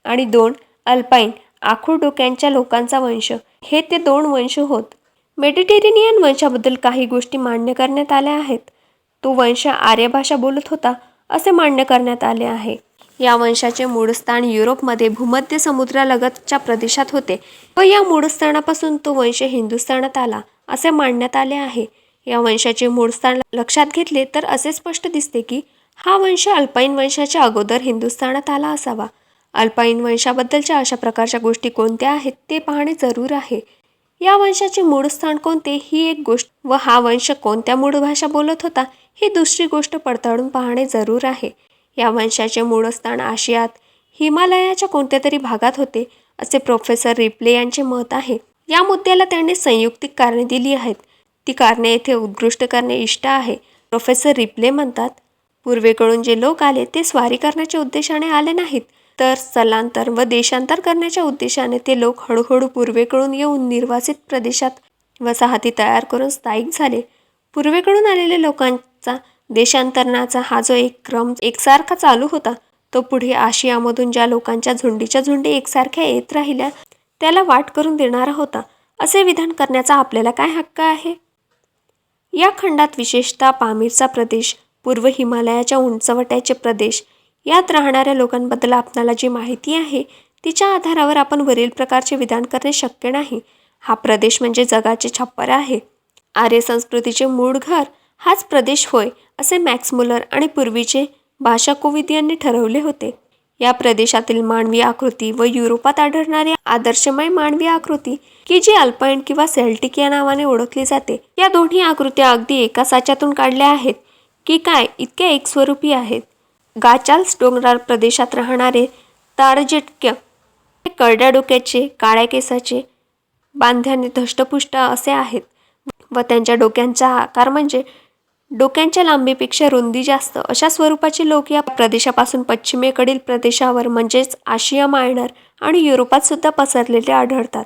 आणि 2 अल्पाईन आखूड डोक्यांच्या लोकांचा वंश हे ते 2 वंश होत. मेडिटेरेनियन वंशाबद्दल काही गोष्टी मान्य करण्यात आल्या आहेत. तो वंश आर्य भाषा बोलत होता असे मान्य करण्यात आले आहे. या वंशाचे मूळस्थान युरोपमध्ये भूमध्य समुद्रालगतच्या प्रदेशात होते व या मूळस्थानापासून तो वंश हिंदुस्थानात आला असे मानण्यात आले आहे. या वंशाचे मूळस्थान लक्षात घेतले तर असे स्पष्ट दिसते की हा वंश अल्पाईन वंशाच्या अगोदर हिंदुस्थानात आला असावा. अल्पाईन वंशाबद्दलच्या अशा प्रकारच्या गोष्टी कोणत्या आहेत ते पाहणे जरूर आहे. या वंशाचे मूळस्थान कोणते ही एक गोष्ट व हा वंश कोणत्या मूळ भाषा बोलत होता ही दुसरी गोष्ट पडताळून पाहणे जरूर आहे. या वंशाचे मूळस्थान आशियात हिमालयाच्या कोणत्या तरी भागात होते असे प्रोफेसर रिप्ले यांचे मत आहे. या मुद्द्याला त्यांनी संयुक्तिक कारणे दिली आहेत. ती कारणे येथे उद्घृष्ट करणे इष्ट आहे. प्रोफेसर रिप्ले म्हणतात, पूर्वेकडून जे लोक आले ते स्वारी करण्याच्या उद्देशाने आले नाहीत तर स्थलांतर व देशांतर करण्याच्या उद्देशाने ते लोक हळूहळू पूर्वेकडून येऊन निर्वासित प्रदेशात वसाहती तयार करून स्थायिक झाले. पूर्वेकडून आलेल्या लोकांचा देशांतरणाचा हा जो एक क्रम एकसारखा चालू होता तो पुढे आशियामधून ज्या लोकांच्या झुंडीच्या झुंडी एकसारख्या येत राहिल्या त्याला वाट करून देणारा होता असे विधान करण्याचा आपल्याला काय हक्क आहे. या खंडात विशेषतः पामीरचा प्रदेश, पूर्व हिमालयाच्या उंचवट्याचे प्रदेश यात राहणाऱ्या लोकांबद्दल आपणाला जी माहिती आहे तिच्या आधारावर आपण वरील प्रकारचे विधान करणे शक्य नाही. हा प्रदेश म्हणजे जगाचे छप्पर आहे. आर्य संस्कृतीचे मूळ घर हाच प्रदेश होय असे मॅक्स मुलर आणि पूर्वीचे भाषाकोविद यांनी ठरवले होते. या प्रदेशातील मानवी आकृती व युरोपात आढळणारी आदर्शमय मानवी आकृती की जी अल्पाईन किंवा सेल्टिक या नावाने ओळखली जाते या दोन्ही आकृत्या अगदी एका साच्यातून काढल्या आहेत की काय इतक्या एकस्वरूपी आहेत. गाचाल्स डोंगराळ प्रदेशात राहणारे तारजिटक्य हे करड्या डोक्याचे, काळ्या केसाचे, बांध्याने धष्टपुष्ट असे आहेत व त्यांच्या डोक्यांचा आकार म्हणजे डोक्यांच्या लांबीपेक्षा रुंदी जास्त अशा स्वरूपाचे लोक या प्रदेशापासून पश्चिमेकडील प्रदेशावर म्हणजेच आशिया मायनर आणि युरोपात सुद्धा पसरलेले आढळतात.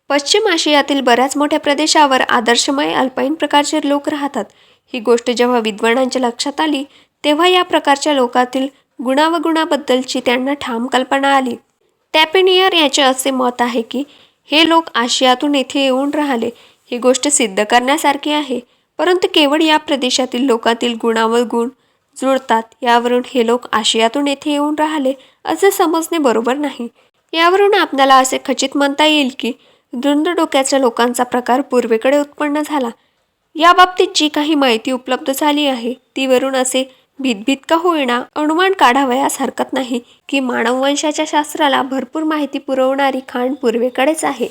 पश्चिम आशियातील बऱ्याच मोठ्या प्रदेशावर आदर्शमय अल्पाईन प्रकारचे लोक राहतात. ही गोष्ट जेव्हा विद्वानांच्या लक्षात आली तेव्हा या प्रकारच्या लोकातील गुणावगुणाबद्दलची त्यांना ठाम कल्पना आली. टॅपेनियर याचे असे मत आहे की हे लोक आशियातून येथे येऊन राहिले. ही गोष्ट सिद्ध करण्यासारखी आहे, परंतु केवळ या प्रदेशातील लोकातील गुणावगुण जुळतात यावरून हे लोक आशियातून येथे येऊन राहिले असे समजणे बरोबर नाही. यावरून आपल्याला असे खचित म्हणता येईल की रुंद डोक्याच्या लोकांचा प्रकार पूर्वेकडे उत्पन्न झाला. या बाबतीत जी काही माहिती उपलब्ध झाली आहे तीवरून असे भीतभीत का होईना अनुमान काढावयास हरकत नाही की मानववंशाच्या शास्त्राला भरपूर माहिती पुरवणारी खाण पूर्वेकडेच आहे.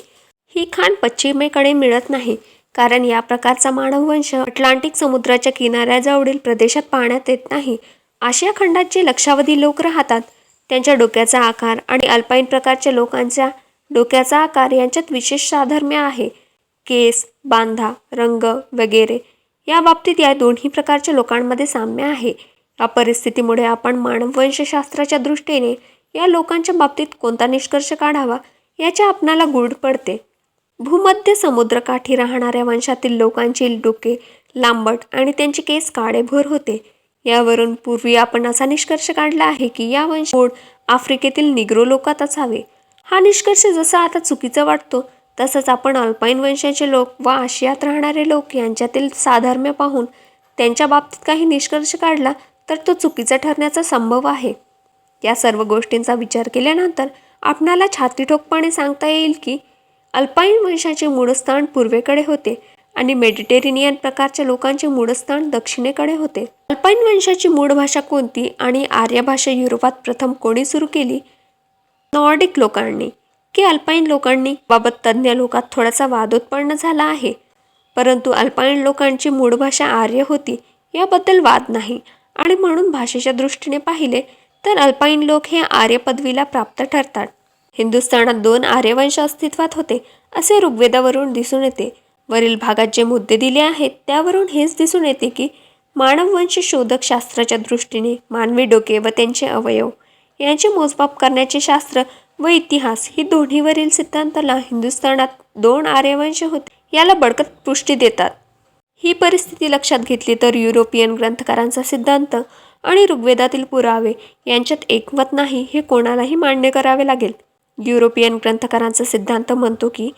ही खाण पश्चिमेकडे मिळत नाही, कारण या प्रकारचा मानववंश अटलांटिक समुद्राच्या किनाऱ्याजवळील प्रदेशात पाहण्यात येत नाही. आशिया खंडात जे लक्षावधी लोक राहतात त्यांच्या डोक्याचा आकार आणि अल्पाईन प्रकारच्या लोकांच्या डोक्याचा आकार यांच्यात विशेष साधर्म्य आहे. केस, बांधा, रंग वगैरे या बाबतीत या दोन्ही प्रकारच्या लोकांमध्ये साम्य आहे. या परिस्थितीमुळे आपण मानववंशशास्त्राच्या दृष्टीने या लोकांच्या बाबतीत कोणता निष्कर्ष काढावा याचे आपणाला गूढ पडते. भूमध्य समुद्रकाठी राहणाऱ्या वंशातील लोकांची डोके लांबट आणि त्यांचे केस काळेभोर होते. यावरून पूर्वी आपण असा निष्कर्ष काढला आहे की या वंश मूळ आफ्रिकेतील निग्रो लोकात असावे. हा निष्कर्ष जसा आता चुकीचा वाटतो तसंच आपण अल्पाईन वंशाचे लोक व आशियात राहणारे लोक यांच्यातील साधर्म्य पाहून त्यांच्या बाबतीत काही निष्कर्ष काढला तर तो चुकीचा ठरण्याचा संभव आहे. या सर्व गोष्टींचा विचार केल्यानंतर आपणाला छातीठोकपणे सांगता येईल की अल्पाईन वंशाचे मूळस्थान पूर्वेकडे होते आणि मेडिटेरेनियन प्रकारच्या लोकांचे मूळस्थान दक्षिणेकडे होते. अल्पाईन वंशाची मूळ भाषा कोणती आणि आर्य भाषा युरोपात प्रथम कोणी सुरू केली? नॉर्डिक लोकांनी की अल्पाईन लोकांनी? बाबत तज्ज्ञ लोकात थोडासा वाद उत्पन्न झाला आहे, परंतु अल्पाईन लोकांची मूळ भाषा आर्य होती याबद्दल वाद नाही आणि म्हणून भाषेच्या दृष्टीने पाहिले तर अल्पाईन लोक हे आर्य पदवीला प्राप्त ठरतात. हिंदुस्थानात 2 आर्यवंश अस्तित्वात होते असे ऋग्वेदावरून दिसून येते. वरील भागात जे मुद्दे दिले आहेत त्यावरून हेच दिसून येते की मानववंश शोधक शास्त्राच्या दृष्टीने मानवी डोके व त्यांचे अवयव यांचे मोजमाप करण्याचे शास्त्र व इतिहास ही दोन्हीवरील सिद्धांताला हिंदुस्थानात 2 आर्यवंश होते याला बळकट पुष्टी देतात. ही परिस्थिती लक्षात घेतली तर युरोपियन ग्रंथकारांचा सिद्धांत आणि ऋग्वेदातील पुरावे यांच्यात एकमत नाही हे कोणालाही मान्य करावे लागेल. युरोपियन ग्रंथकारांचा सिद्धांत म्हणतो की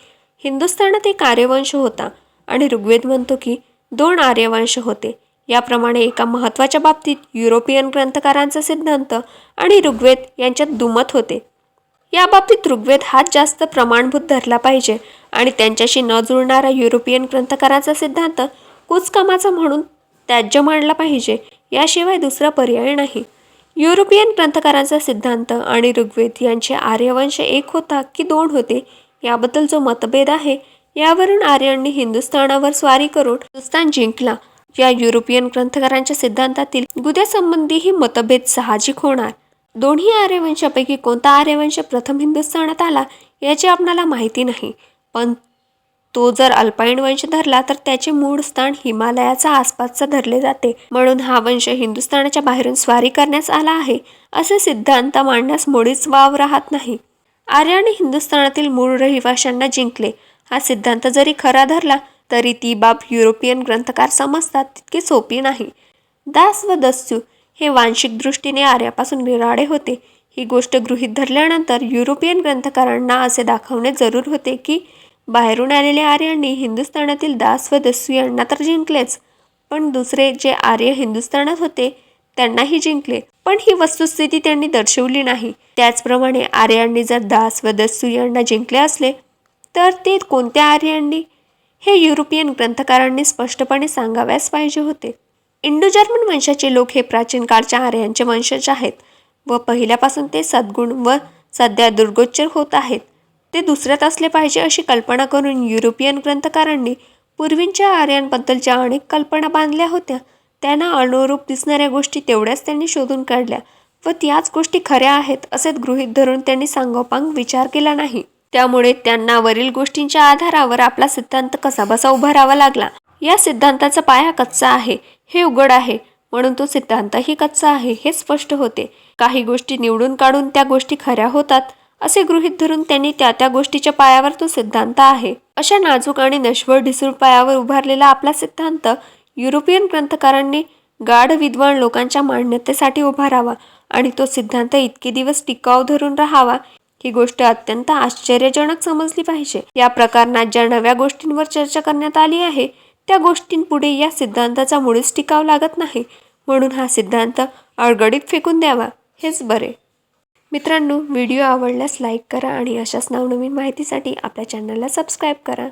हिंदुस्थानात एक आर्यवंश होता आणि ऋग्वेद म्हणतो की 2 आर्यवंश होते. याप्रमाणे एका महत्त्वाच्या बाबतीत युरोपियन ग्रंथकारांचा सिद्धांत आणि ऋग्वेद यांच्यात दुमत होते. या बाबतीत ऋग्वेद हाच जास्त प्रमाणभूत धरला पाहिजे आणि त्यांच्याशी न जुळणारा युरोपियन ग्रंथकारांचा सिद्धांत कुचकामाचा म्हणून त्याज्य मानला पाहिजे. याशिवाय दुसरा पर्याय नाही. युरोपियन ग्रंथकारांचा सिद्धांत आणि ऋग्वेद यांचे आर्यवंश एक होता की 2 होते याबद्दल जो मतभेद आहे यावरून आर्यांनी हिंदुस्थानावर स्वारी करून हिंदुस्थान जिंकला. या युरोपियन ग्रंथकारांच्या सिद्धांतातील गुद्यासंबंधीही मतभेद साहजिक होणार. दोन्ही आर्यवंशापैकी कोणता आर्यवंश प्रथम हिंदुस्थानात आला याची आपणाला माहिती नाही, पण तो जर अल्पाईन वंश धरला तर त्याचे मूळ स्थान हिमालयाचा आसपासचा धरले जाते. म्हणून हा वंश हिंदुस्थानाच्या बाहेरून स्वारी करण्यास आला आहे असे सिद्धांत मांडण्यास मुळीच वाव राहत नाही. आर्याने हिंदुस्थानातील मूळ रहिवाशांना जिंकले हा सिद्धांत जरी खरा धरला तरी ती बाब युरोपियन ग्रंथकार समजतात तितकी सोपी नाही. दास व दस्यू हे वांशिक दृष्टीने आर्यापासून निराळे होते. ही गोष्ट गृहीत धरल्यानंतर युरोपियन ग्रंथकारांना असे दाखवणे जरूर होते की बाहेरून आलेल्या आर्यांनी हिंदुस्थानातील दास व दस्यू यांना तर जिंकलेच, पण दुसरे जे आर्य हिंदुस्थानात होते त्यांनाही जिंकले. पण ही वस्तुस्थिती त्यांनी दर्शवली नाही. त्याचप्रमाणे आर्यांनी जर दास व दस्यू यांना जिंकले असले तर ते कोणत्या आर्यांनी हे युरोपियन ग्रंथकारांनी स्पष्टपणे सांगाव्यास पाहिजे होते. इंडो जर्मन वंशाचे लोक हे प्राचीन काळच्या आर्यांचे वंशज आहेत व पहिल्यापासून ते सद्गुण व सध्या दुर्गोच्चर होत आहेत. ते दुसऱ्यात असले पाहिजे अशी कल्पना करून युरोपियन ग्रंथकारांनी पूर्वींच्या आर्यांबद्दलच्या अनेक कल्पना बांधल्या होत्या. त्यांना अनुरूप दिसणाऱ्या गोष्टी तेवढ्याच त्यांनी शोधून काढल्या व त्याच गोष्टी खऱ्या आहेत असे गृहीत धरून त्यांनी सांगोपांग विचार केला नाही. त्यामुळे त्यांना वरील गोष्टींच्या आधारावर आपला सिद्धांत कसाबसा उभारावा लागला. या सिद्धांताचा पाया कच्चा आहे हे उघड आहे, म्हणून तो सिद्धांतही कच्चा आहे हे स्पष्ट होते. काही गोष्टी निवडून काढून त्या गोष्टी खऱ्या होतात असे गृहीत धरून त्यांनी त्या गोष्टीच्या पायावर तो सिद्धांत आहे. अशा नाजूक आणि नश्वर ढिसूळ पायावर उभारलेला आपला सिद्धांत युरोपियन ग्रंथकारांनी गाढ विद्वान लोकांच्या मान्यतेसाठी उभारावा आणि तो सिद्धांत इतके दिवस टिकाव धरून राहावा ही गोष्ट अत्यंत आश्चर्यजनक समजली पाहिजे. या प्रकरणात ज्या नव्या गोष्टींवर चर्चा करण्यात आली आहे त्या गोष्टींपुढे या सिद्धांताचा मुळीच टिकाव लागत नाही, म्हणून हा सिद्धांत अडगडीत फेकून द्यावा हेच बरे. मित्रांनो, व्हिडिओ आवडल्यास लाईक करा आणि अशाच नवनवीन माहितीसाठी आपल्या चॅनलला सबस्क्राईब करा.